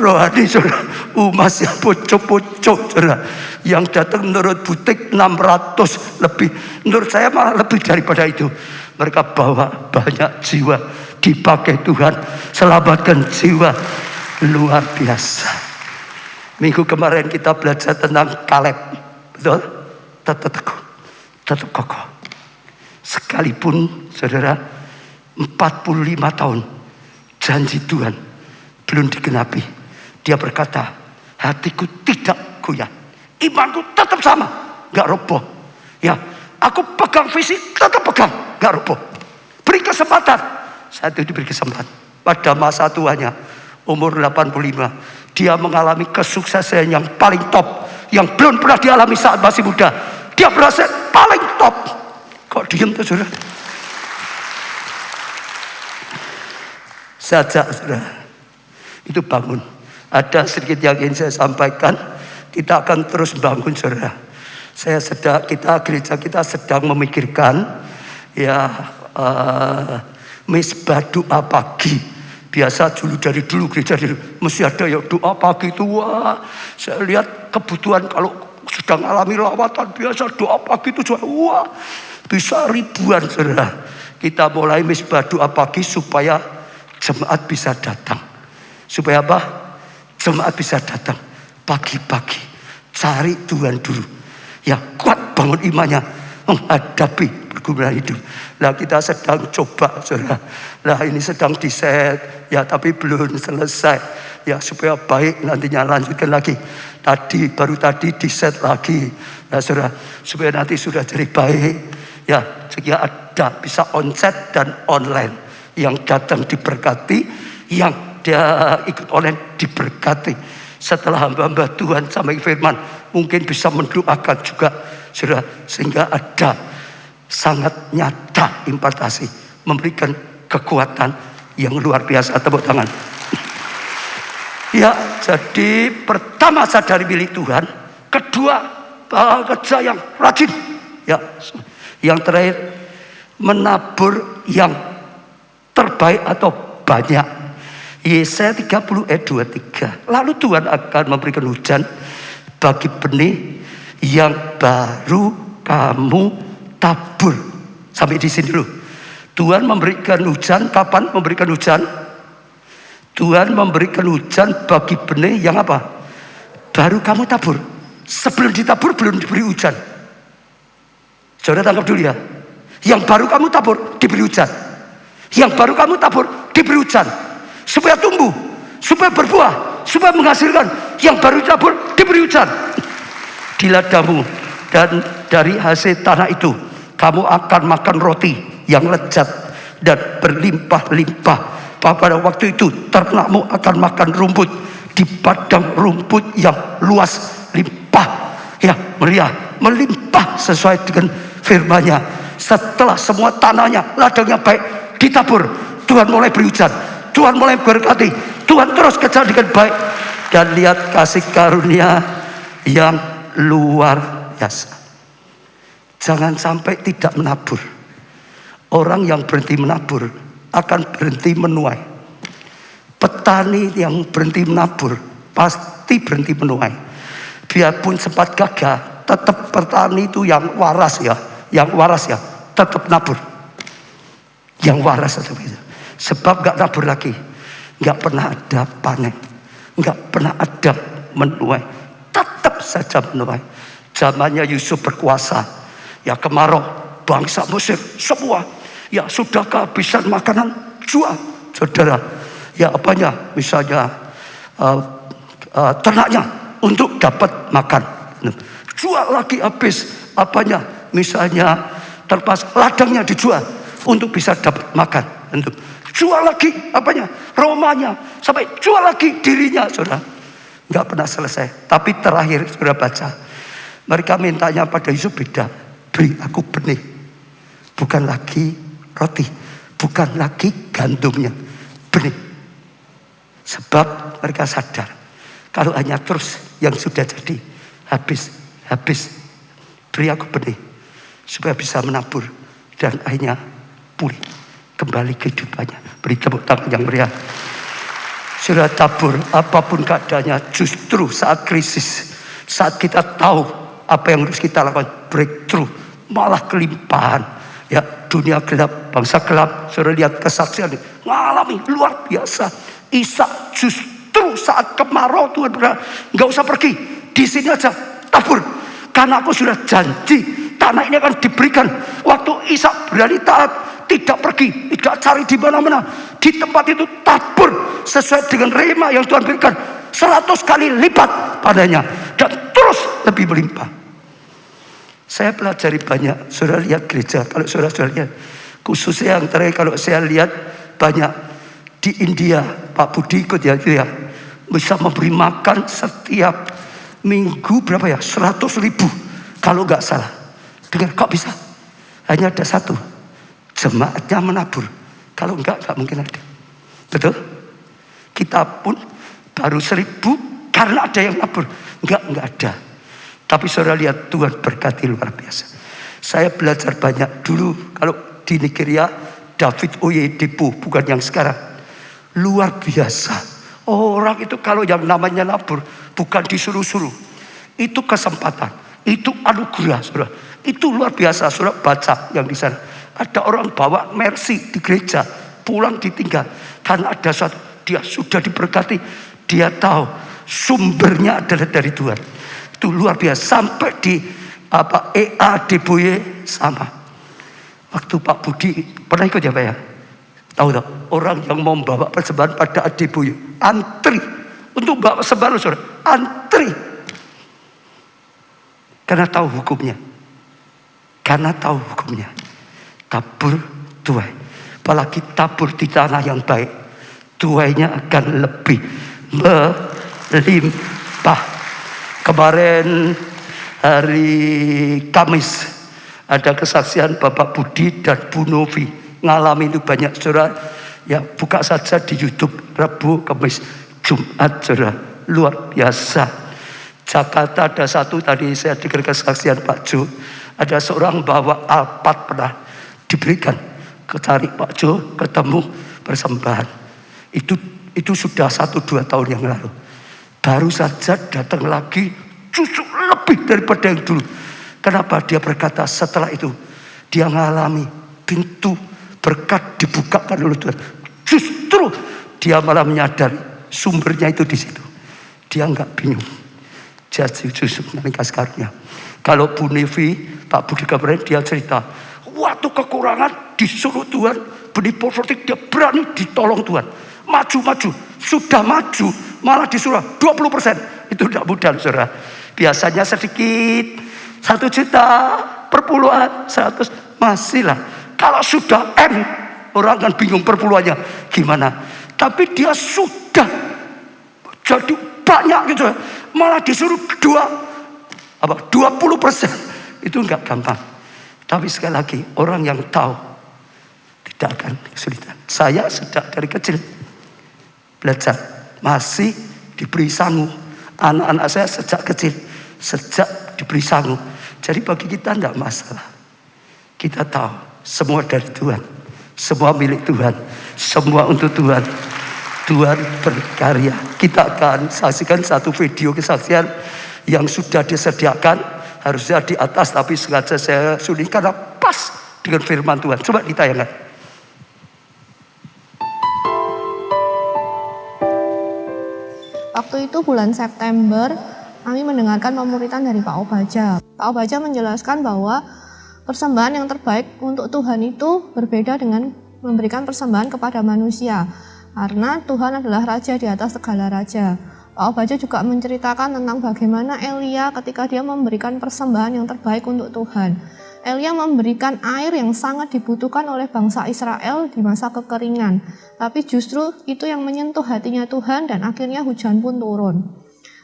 rohani saudara. Umas yang poco-poco, saudara. Yang datang menurut butik 600 lebih. Menurut saya malah lebih daripada itu. Mereka bawa banyak jiwa, dipakai Tuhan, selamatkan jiwa. Luar biasa. Minggu kemarin kita belajar tentang Kaleb, betul? Tetap teguh, tetap kokoh. Sekalipun saudara 45 tahun janji Tuhan belum digenapi, dia berkata, hatiku tidak goyah, imanku tetap sama, gak roboh. Ya, aku pegang visi, tetap pegang, gak roboh. Beri kesempatan. Saat itu diberi kesempatan. Pada masa tuanya, umur 85, dia mengalami kesuksesan yang paling top, yang belum pernah dialami saat masih muda. Dia berhasil paling top. Kok diam tuh saudara? Saja saudara, itu bangun. Ada sedikit yang ingin saya sampaikan. Kita akan terus bangun saudara. Gereja kita sedang memikirkan ya misbah doa pagi. Biasa dari dulu gereja mesti ada ya doa pagi itu. Wah, saya lihat kebutuhan kalau sedang alami lawatan biasa doa pagi itu juga wah bisa ribuan saudara. Kita mulai misbah doa pagi supaya jemaat bisa datang. Supaya apa? Jemaat bisa datang pagi-pagi. Cari Tuhan dulu. Yang kuat bangun imannya menghadapi pergumulan hidup. Nah, kita sedang coba saudara. Nah, ini sedang diset. Ya, tapi belum selesai. Ya, supaya baik nantinya lanjutkan lagi. Baru tadi diset lagi. Nah, saudara, supaya nanti sudah jadi baik. Ya, jika ada bisa onsite dan online. Yang datang diberkati, yang dia ikut online diberkati. Setelah hamba-hamba Tuhan sampai firman, mungkin bisa mendoakan juga, saudara, sehingga ada sangat nyata impartasi, memberikan kekuatan yang luar biasa. Tepuk tangan. Ya, jadi pertama sadari milik Tuhan, kedua kerja yang rajin, ya, yang terakhir menabur yang terbaik atau banyak. Yesaya 30 ayat 23. Lalu Tuhan akan memberikan hujan bagi benih yang baru kamu tabur. Sampai di sini dulu. Tuhan memberikan hujan kapan? Memberikan hujan. Tuhan memberikan hujan bagi benih yang apa? Baru kamu tabur. Sebelum ditabur belum diberi hujan. Saudara tangkap dulu ya. Yang baru kamu tabur diberi hujan. Yang baru kamu tabur diberi hujan supaya tumbuh, supaya berbuah, supaya menghasilkan, yang baru tabur diberi hujan di ladamu, dan dari hasil tanah itu kamu akan makan roti yang lezat dan berlimpah-limpah. Pada waktu itu ternakmu akan makan rumput di padang rumput yang luas limpah, ya meriah, melimpah sesuai dengan firman-Nya. Setelah semua tanahnya, ladangnya baik ditabur, Tuhan mulai beri hujan, Tuhan mulai berkati, Tuhan terus kerja dengan baik, dan lihat kasih karunia yang luar biasa. Jangan sampai tidak menabur. Orang yang berhenti menabur akan berhenti menuai. Petani yang berhenti menabur pasti berhenti menuai. Biarpun sempat gagal, tetap petani itu yang waras ya, tetap nabur. Yang waras tetap itu. Sebab gak nabur lagi, gak pernah ada panen, gak pernah ada menuai, tetap saja menuai. Zamannya Yusuf berkuasa, ya kemarau, bangsa Mesir semua, ya sudah kehabisan makanan, jual saudara. Ya apanya, misalnya ternaknya untuk dapat makan, jual lagi habis apanya, misalnya terpas ladangnya dijual untuk bisa dapat makan, jual lagi apanya, rumahnya, sampai jual lagi dirinya, saudara. Nggak pernah selesai. Tapi terakhir saudara baca, mereka mintanya pada Yusuf beda, beri aku benih, bukan lagi roti, bukan lagi gandumnya, benih. Sebab mereka sadar kalau hanya terus yang sudah jadi habis. Beri aku benih supaya bisa menabur dan akhirnya pulih kembali kehidupannya. Beri tepuk tangan yang meriah. Sudah tabur apapun keadaannya, justru saat krisis, saat kita tahu apa yang harus kita lakukan, breakthrough, malah kelimpahan. Ya, dunia gelap, bangsa gelap, sudah lihat kesaksian ngalami luar biasa. Ishak justru saat kemarau Tuhan berkata, nggak usah pergi, di sini aja tabur, karena aku sudah janji tanah ini akan diberikan. Waktu Ishak berani taat, tidak pergi, tidak cari di mana-mana, di tempat itu tabur sesuai dengan rema yang Tuhan berikan, 100 kali lipat padanya, dan terus lebih berlimpah. Saya pelajari banyak, saudara lihat gereja, kalau saudara lihat, khususnya yang terakhir kalau saya lihat banyak di India, Pak Budi ikut ya, bisa memberi makan setiap minggu berapa ya, 100.000 kalau nggak salah. Dengar, kok bisa? Hanya ada satu, jemaatnya menabur. Kalau nggak mungkin ada. Betul? Kita pun baru 1.000 karena ada yang nabur. Nggak ada. Tapi saudara lihat Tuhan berkati luar biasa. Saya belajar banyak dulu kalau di Nigeria, David Oyedepo, bukan yang sekarang. Luar biasa. Orang itu kalau yang namanya nabur bukan disuruh-suruh. Itu kesempatan. Itu anugerah, saudara. Itu luar biasa, saudara baca yang di sana. Ada orang bawa mercy di gereja, pulang ditinggal. Karena ada suatu, dia sudah diberkati. Dia tahu sumbernya adalah dari Tuhan. Itu luar biasa. Sampai di EA Deboye sama. Waktu Pak Budi pernah ikut ya Pak ya? Tahu tak? Orang yang mau membawa persembahan pada Adeboye antri untuk bawa persembahan, saudara. Antri. Karena tahu hukumnya. Tabur tuai. Apalagi tabur di tanah yang baik, tuainya akan lebih melimpah. Kemarin hari Kamis ada kesaksian Bapak Budi dan Bu Novi. Ngalami itu banyak, saudara. Ya, buka saja di YouTube, Rabu, Kamis, Jumat, saudara. Luar biasa. Jakarta ada satu, tadi saya dengar kesaksian Pak Jo. Ada seorang bawa Alphard pernah diberikan. Cari Pak Jo, ketemu persembahan. Itu sudah 1-2 tahun yang lalu. Baru saja datang lagi, justru lebih daripada yang dulu. Kenapa? Dia berkata setelah itu, dia ngalami pintu berkat dibukakan oleh Tuhan. Justru dia malah menyadari sumbernya itu di situ. Dia enggak bingung. Jadi justru kasih karunia. Kalau Bu Nevi, Pak Budi kemarin dia cerita, waktu kekurangan disuruh Tuhan benih profetik, dia berani ditolong Tuhan. Maju, sudah maju malah disuruh 20%. Itu tidak mudah, saudara. Biasanya sedikit, 1 juta, perpuluhan, 100, masih lah. Kalau sudah M, orang kan bingung perpuluhannya gimana. Tapi dia sudah jadi banyak gitu, malah disuruh 20%. Itu enggak gampang. Tapi sekali lagi, orang yang tahu tidak akan kesulitan. Saya sejak dari kecil belajar, masih diberi sangu. Anak-anak saya sejak kecil, sejak diberi sangu. Jadi bagi kita tidak masalah. Kita tahu semua dari Tuhan, semua milik Tuhan, semua untuk Tuhan. Tuhan berkarya. Kita akan saksikan satu video kesaksian yang sudah disediakan, harusnya di atas, tapi sengaja saya sulit karena pas dengan firman Tuhan. Coba ditayangkan. Waktu itu bulan September, kami mendengarkan pemuritan dari Pak Obaja. Pak Obaja menjelaskan bahwa persembahan yang terbaik untuk Tuhan itu berbeda dengan memberikan persembahan kepada manusia. Karena Tuhan adalah Raja di atas segala raja. Pak Obaja juga menceritakan tentang bagaimana Elia ketika dia memberikan persembahan yang terbaik untuk Tuhan. Elia memberikan air yang sangat dibutuhkan oleh bangsa Israel di masa kekeringan. Tapi justru itu yang menyentuh hatinya Tuhan dan akhirnya hujan pun turun.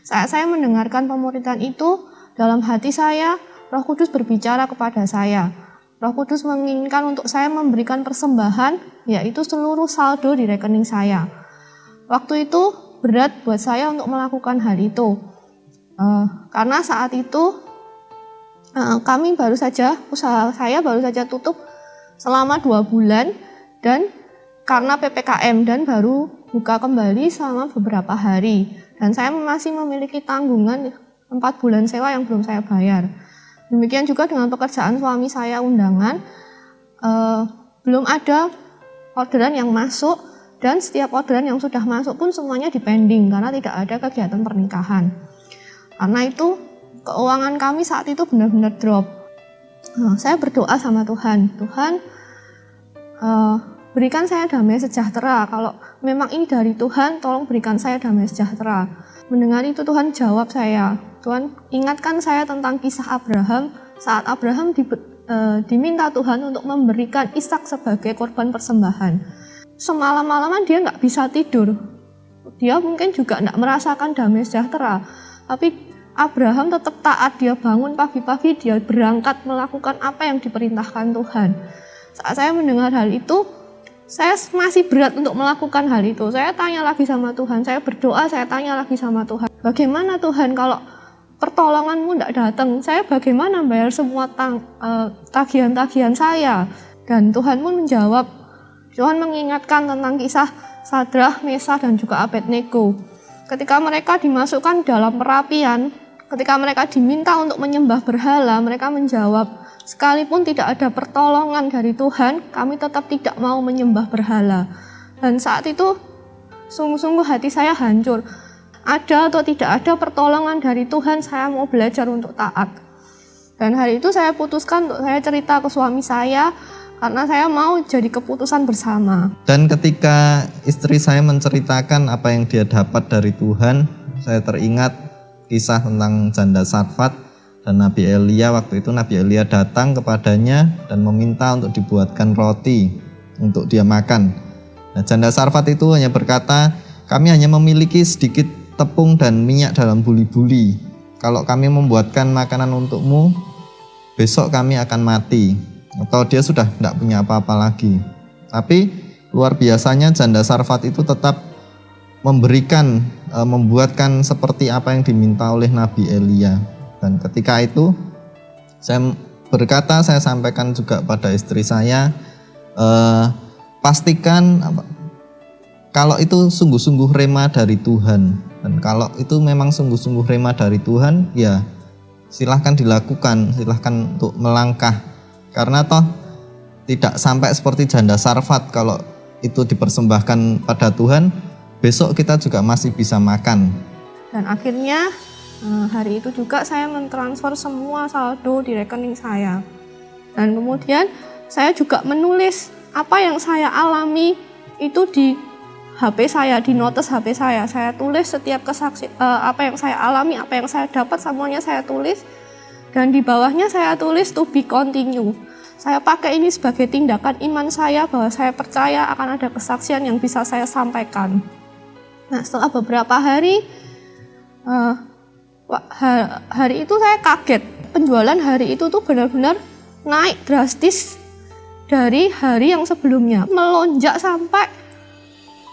Saat saya mendengarkan pemuritan itu, dalam hati saya, Roh Kudus berbicara kepada saya. Roh Kudus menginginkan untuk saya memberikan persembahan, yaitu seluruh saldo di rekening saya. Waktu itu berat buat saya untuk melakukan hal itu. Karena saat itu kami baru saja, usaha saya baru saja tutup selama 2 bulan dan karena PPKM dan baru buka kembali selama beberapa hari. Dan saya masih memiliki tanggungan 4 bulan sewa yang belum saya bayar. Demikian juga dengan pekerjaan suami saya undangan, belum ada orderan yang masuk dan setiap orderan yang sudah masuk pun semuanya dipending karena tidak ada kegiatan pernikahan. Karena itu keuangan kami saat itu benar-benar drop. Saya berdoa sama Tuhan, Tuhan berikan saya damai sejahtera. Kalau memang ini dari Tuhan, tolong berikan saya damai sejahtera. Mendengar itu Tuhan jawab saya. Tuhan ingatkan saya tentang kisah Abraham saat Abraham diminta Tuhan untuk memberikan Ishak sebagai korban persembahan. Semalam-malaman dia nggak bisa tidur. Dia mungkin juga nggak merasakan damai sejahtera. Tapi Abraham tetap taat, dia bangun pagi-pagi, dia berangkat melakukan apa yang diperintahkan Tuhan. Saat saya mendengar hal itu, saya masih berat untuk melakukan hal itu. Saya tanya lagi sama Tuhan, saya berdoa, saya tanya lagi sama Tuhan. Bagaimana Tuhan kalau pertolonganmu tidak datang? Saya bagaimana bayar semua tagihan-tagihan saya? Dan Tuhan pun menjawab. Tuhan mengingatkan tentang kisah Sadrah, Mesah, dan juga Abednego. Ketika mereka dimasukkan dalam perapian, ketika mereka diminta untuk menyembah berhala, mereka menjawab, sekalipun tidak ada pertolongan dari Tuhan, kami tetap tidak mau menyembah berhala. Dan saat itu, sungguh-sungguh hati saya hancur. Ada atau tidak ada pertolongan dari Tuhan, saya mau belajar untuk taat. Dan hari itu saya putuskan untuk saya cerita ke suami saya, karena saya mau jadi keputusan bersama. Dan ketika istri saya menceritakan apa yang dia dapat dari Tuhan, saya teringat kisah tentang janda Sarfat dan Nabi Elia. Waktu itu Nabi Elia datang kepadanya dan meminta untuk dibuatkan roti untuk dia makan. Nah, janda Sarfat itu hanya berkata, kami hanya memiliki sedikit tepung dan minyak dalam buli-buli. Kalau kami membuatkan makanan untukmu, besok kami akan mati. Atau dia sudah tidak punya apa-apa lagi. Tapi luar biasanya janda Sarfat itu tetap memberikan, membuatkan seperti apa yang diminta oleh Nabi Elia. Dan ketika itu saya berkata, saya sampaikan juga pada istri saya, pastikan kalau itu sungguh-sungguh rema dari Tuhan. Dan kalau itu memang sungguh-sungguh rema dari Tuhan, ya silahkan dilakukan, silahkan untuk melangkah. Karena toh tidak sampai seperti janda Sarfat, kalau itu dipersembahkan pada Tuhan, besok kita juga masih bisa makan. Dan akhirnya hari itu juga saya mentransfer semua saldo di rekening saya. Dan kemudian saya juga menulis apa yang saya alami itu di HP saya, di notes HP saya tulis setiap apa yang saya alami, apa yang saya dapat, semuanya saya tulis. Dan di bawahnya saya tulis to be continue. Saya pakai ini sebagai tindakan iman saya bahwa saya percaya akan ada kesaksian yang bisa saya sampaikan. Nah, setelah beberapa hari, hari itu saya kaget. Penjualan hari itu tuh benar-benar naik drastis dari hari yang sebelumnya. Melonjak sampai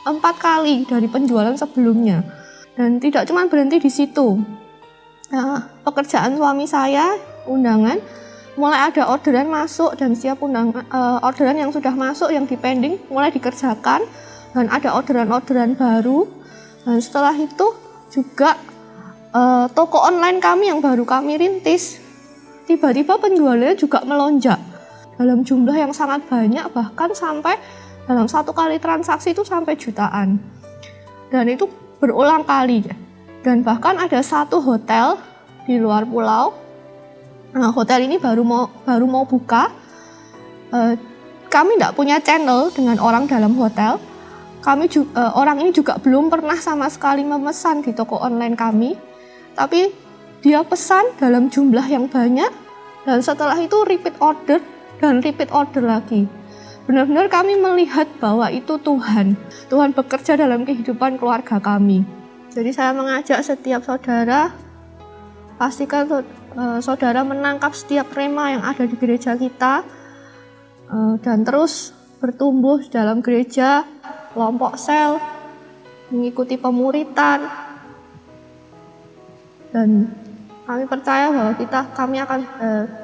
4 kali dari penjualan sebelumnya. Dan tidak cuma berhenti di situ. Nah, pekerjaan suami saya, undangan, mulai ada orderan masuk dan setiap orderan yang sudah masuk, yang dipending mulai dikerjakan. Dan ada orderan-orderan baru. Dan setelah itu juga toko online kami yang baru kami rintis, tiba-tiba penjualannya juga melonjak dalam jumlah yang sangat banyak, bahkan sampai dalam 1 kali transaksi itu sampai jutaan. Dan itu berulang kali. Dan bahkan ada satu hotel di luar pulau. Nah, hotel ini baru mau buka. Kami tidak punya channel dengan orang dalam hotel. Orang ini juga belum pernah sama sekali memesan di toko online kami. Tapi dia pesan dalam jumlah yang banyak. Dan setelah itu repeat order dan repeat order lagi. Benar-benar kami melihat bahwa itu Tuhan bekerja dalam kehidupan keluarga kami. Jadi saya mengajak setiap saudara, pastikan saudara menangkap setiap rema yang ada di gereja kita, dan terus bertumbuh dalam gereja, kelompok sel, mengikuti pemuritan, dan kami percaya bahwa kita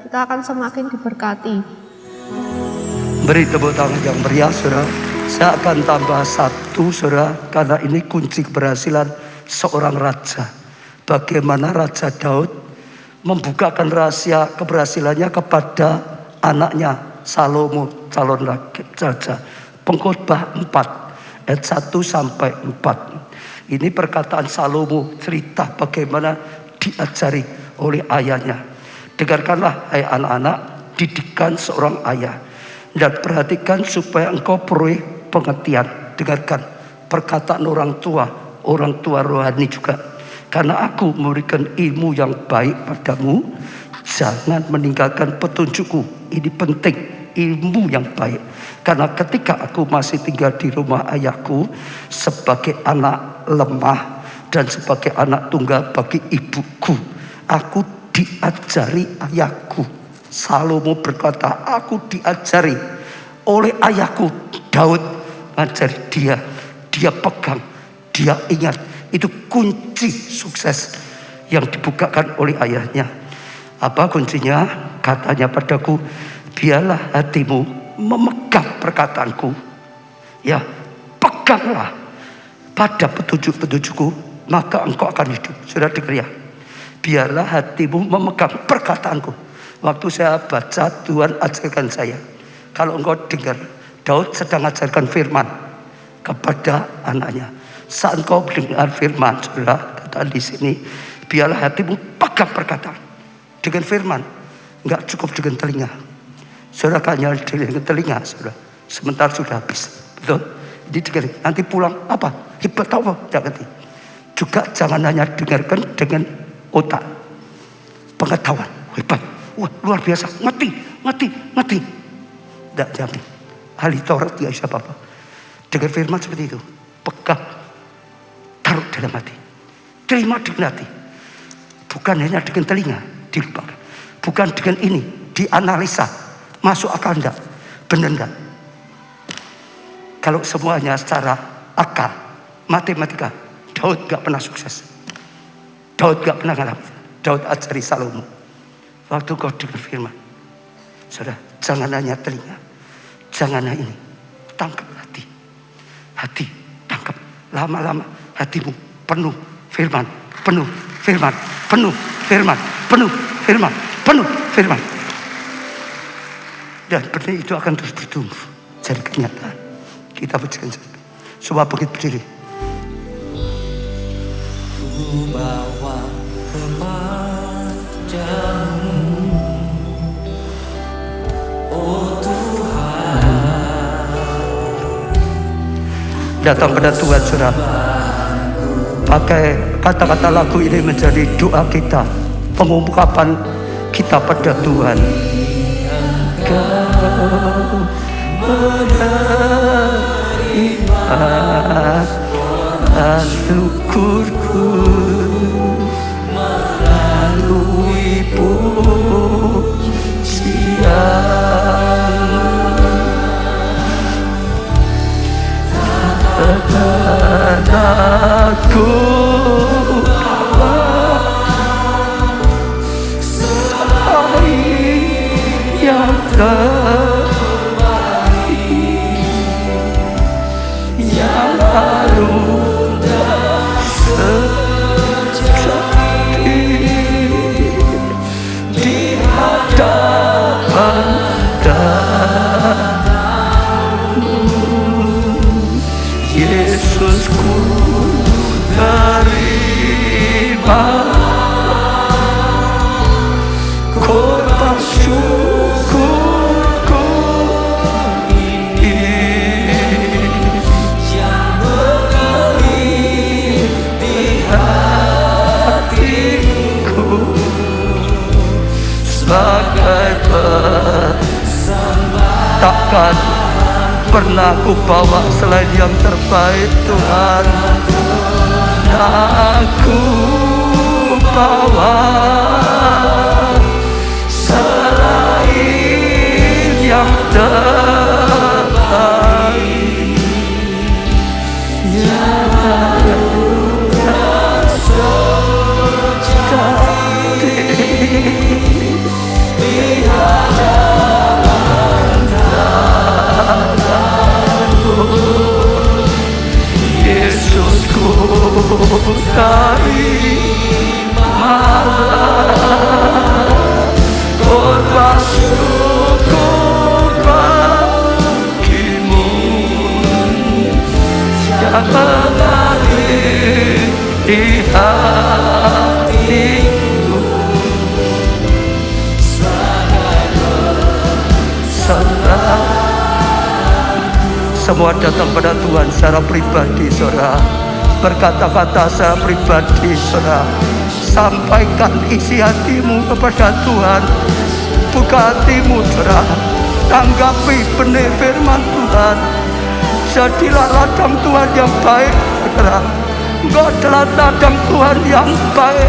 akan semakin diberkati. Beri tepuk tangan yang meriah, saudara. Saya akan tambah 1, saudara, karena ini kunci keberhasilan seorang raja. Bagaimana Raja Daud membukakan rahasia keberhasilannya kepada anaknya Salomo, calon raja. Pengkhotbah 4 ayat 1 sampai 4. Ini perkataan Salomo, cerita bagaimana diajari oleh ayahnya. Dengarkanlah, hai anak-anak, didikan seorang ayah. Dan perhatikan supaya engkau peroleh pengertian. Dengarkan perkataan orang tua rohani juga. Karena aku memberikan ilmu yang baik padamu, jangan meninggalkan petunjukku. Ini penting, ilmu yang baik. Karena ketika aku masih tinggal di rumah ayahku, sebagai anak lemah dan sebagai anak tunggal bagi ibuku, aku diajari ayahku. Salomo berkata, aku diajari oleh ayahku Daud, mengajari dia pegang, dia ingat. Itu kunci sukses yang dibukakan oleh ayahnya. Apa kuncinya? Katanya padaku, biarlah hatimu memegang perkataanku. Ya, peganglah pada petunjuk-petunjukku, maka engkau akan hidup. Sudah dengar ya? Biarlah hatimu memegang perkataanku. Waktu saya baca, Tuhan ajarkan saya. Kalau engkau dengar, Daud sedang ajarkan firman kepada anaknya. Saat engkau mendengar firman, saudara, kata di sini, biarlah hatimu pegang perkataan. Dengan firman, enggak cukup dengan telinga. Saudara, hanya dengan telinga, saudara. Sebentar sudah habis. Betul? Jadi dengar, nanti pulang apa? Hebat tahu apa? Jangan. Juga jangan hanya dengarkan dengan otak. Pengetahuan, hebat. Wah, luar biasa, ngerti. Tidak jamin. Ahli Taurat tidak bisa apa-apa. Dengar firman seperti itu, pegang, taruh dalam hati, terima dengan hati. Bukan hanya dengan telinga, dilupakan. Bukan dengan ini, dianalisa, masuk akal enggak, benar enggak. Kalau semuanya secara akal, matematika, Daud enggak pernah sukses. Daud enggak pernah ngalamin. Daud ajari Salomo. Waktu kau dengar firman, saudara, jangan hanya telinga, jangan hanya ini, tangkap hati, tangkap. Lama-lama hatimu penuh firman. Dan benih itu akan terus bertumbuh jadi kenyataan. Kita berjalan, semua bangkit berdiri. Ku bawa kepadamu, oh Tuhan, datang pada Tuhan, saudara. Pakai kata-kata lagu ini menjadi doa kita, pengungkapan kita pada Tuhan. Kau menerima syukurku melalui pujian. Aku yang terbaik, yang harum dan sejati di hadapan Tamu. Yesusku terima korban syukurku ini yang mengalir di hatiku sebagai persembahan. Takkan pernah ku bawa selain yang terbaik, Tuhan. Aku bawa selain yang terbaik, yang sejati di hadapan Tamu. Yesusku terimalah korban syukur bagimu yang mengalir di hatiku sebagai. Semua datang pada Tuhan secara pribadi, saudara. Berkata-kata secara pribadi, saudara. Sampaikan isi hatimu kepada Tuhan. Buka hatimu, saudara. Tanggapi benih firman Tuhan. Jadilah ladang Tuhan yang baik, saudara. Engkau adalah ladang Tuhan yang baik,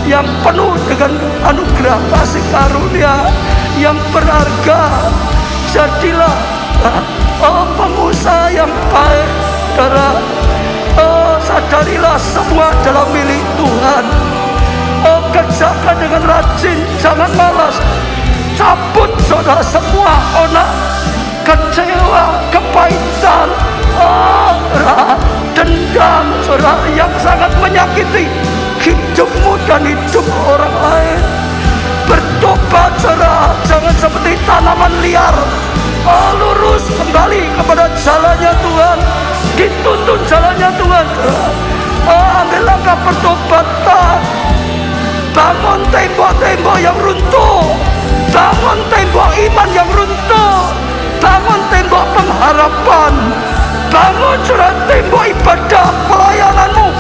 yang penuh dengan anugerah kasih karunia yang berharga. Jadilah pengusaha yang baik, saudara. Sadarilah semua adalah milik Tuhan. Kerjakan dengan rajin, jangan malas. Cabut, saudara, semua onak, kecewa, kepahitan, dendam, saudara, yang sangat menyakiti hidupmu dan hidup orang lain. Bertobat, saudara, jangan seperti tanaman liar. Lurus kembali kepada jalannya Tuhan, dituntun jalannya Tuhan. Ambil langkah pertobatan. Bangun tembok-tembok yang runtuh, bangun tembok iman yang runtuh, bangun tembok pengharapan, bangun saudara tembok ibadah pelayananmu.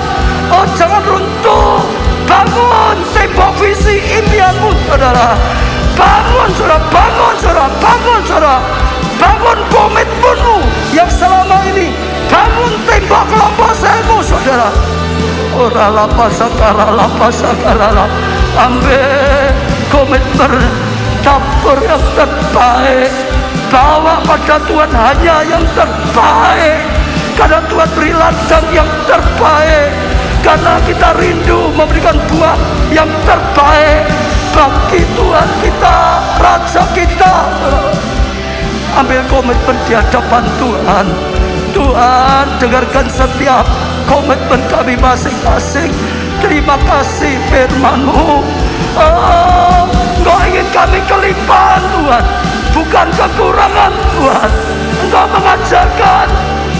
Jangan runtuh. Bangun tembok visi impianmu, saudara. Bangun saudara, bangun saudara, bangun saudara. Bangun komitmenmu yang selama ini. Bangun tembok kelompok selmu, saudara. Ora lapa sakara. Ambil komitmen dapur yang terbaik. Bawa pada Tuhan hanya yang terbaik. Karena Tuhan beri ladang yang terbaik. Karena kita rindu memberikan buah yang terbaik bagi Tuhan kita, Raja kita. Ambil komitmen di hadapan Tuhan. Tuhan, dengarkan setiap komitmen kami masing-masing. Terima kasih firman-Mu. Engkau ingin kami kelimpahan, Tuhan, bukan kekurangan, Tuhan. Engkau mengajarkan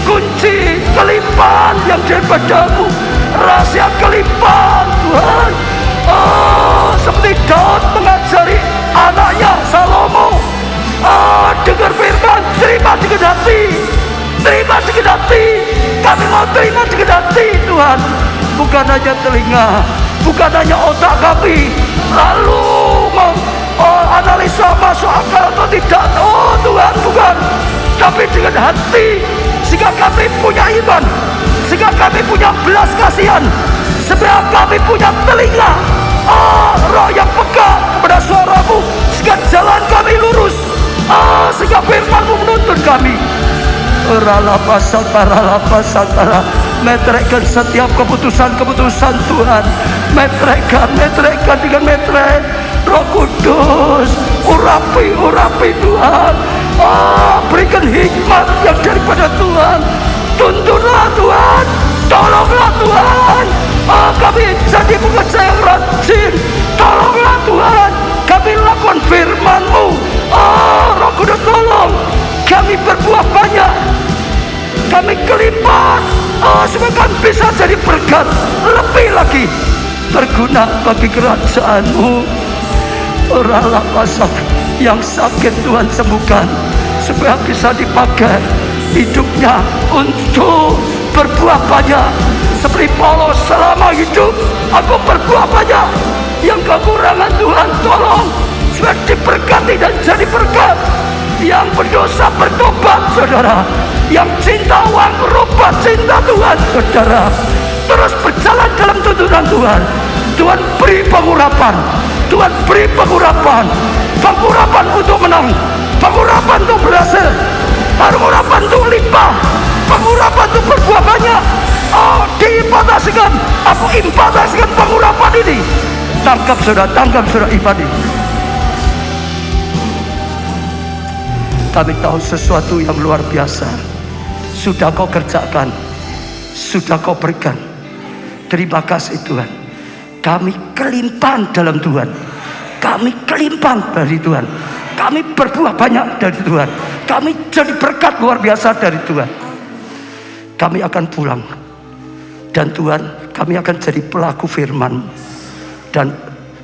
kunci kelimpahan yang daripada-Mu, rahasia kelimpahan, Tuhan. Seperti Daud mengajari anaknya Salomo. Dengar firman, terima dengan hati, terima dengan hati. kami mau terima dengan hati Tuhan, bukan hanya telinga, bukan hanya otak kami lalu mau analisa masuk akal atau tidak. Oh Tuhan, bukan, tapi dengan hati, sehingga kami punya iman, sehingga kami punya belas kasihan, sehingga kami punya telinga, roh yang peka kepada suaramu, sehingga jalan kami lurus, sehingga firman-Mu menuntun kami. Ralapasatara, metrekan setiap keputusan-keputusan Tuhan, metrekan dengan metrek Roh Kudus, urapi Tuhan, berikan hikmat yang daripada Tuhan, tuntunlah Tuhan, tolonglah Tuhan, kami jadi pekerja yang rajin, tolonglah Tuhan, kami lakukan firman-Mu, Roh Kudus tolong kami berbuah banyak, kami kelimpah, supaya kami bisa jadi berkat lebih lagi, berguna bagi kerajaan-Mu. Orang lapasak yang sakit Tuhan sembuhkan, supaya bisa dipakai hidupnya untuk berbuah banyak. Seperti Paulus, selama hidup aku berbuah banyak, yang kekurangan Tuhan tolong supaya diberkati dan jadi berkat. Yang berdosa bertobat saudara, yang cinta uang berubah cinta Tuhan saudara, terus berjalan dalam tuntunan Tuhan. Tuhan beri pengurapan, Tuhan beri pengurapan untuk menang, pengurapan untuk berhasil, pengurapan untuk limpah, pengurapan untuk berbuah banyak. Diimpatasikan, aku impatasikan pengurapan ini. Tangkap saudara iman ini. Kami tahu sesuatu yang luar biasa sudah Kau kerjakan, sudah Kau berikan. Terima kasih Tuhan. Kami kelimpahan dalam Tuhan, kami kelimpahan dari Tuhan, kami berbuah banyak dari Tuhan, kami jadi berkat luar biasa dari Tuhan. Kami akan pulang, dan Tuhan, kami akan jadi pelaku firman, dan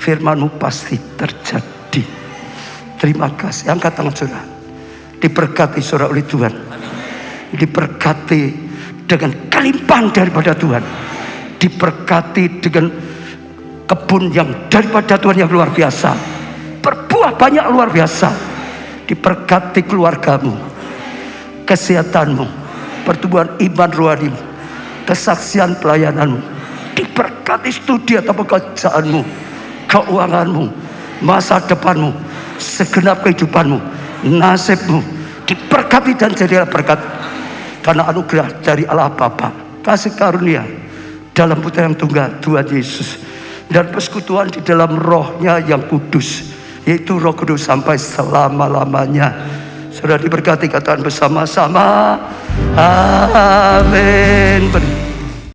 firman-Mu pasti terjadi. Terima kasih. Angkat tangan saudara. Diberkati saudara oleh Tuhan, diberkati dengan kelimpahan daripada Tuhan, diberkati dengan kebun yang daripada Tuhan yang luar biasa, berbuah banyak luar biasa. Diberkati keluargamu, kesehatanmu, pertumbuhan iman rohanimu, kesaksian pelayananmu, diberkati studi atau pekerjaanmu, keuanganmu, masa depanmu, segenap kehidupanmu, nasibmu, diberkati dan jadilah berkat karena anugerah dari Allah Bapa, kasih karunia dalam Putra yang tunggal Tuhan Yesus, dan persekutuan di dalam Roh-Nya yang kudus, yaitu Roh Kudus sampai selama-lamanya. Sudah diberkati, katakan bersama-sama amin.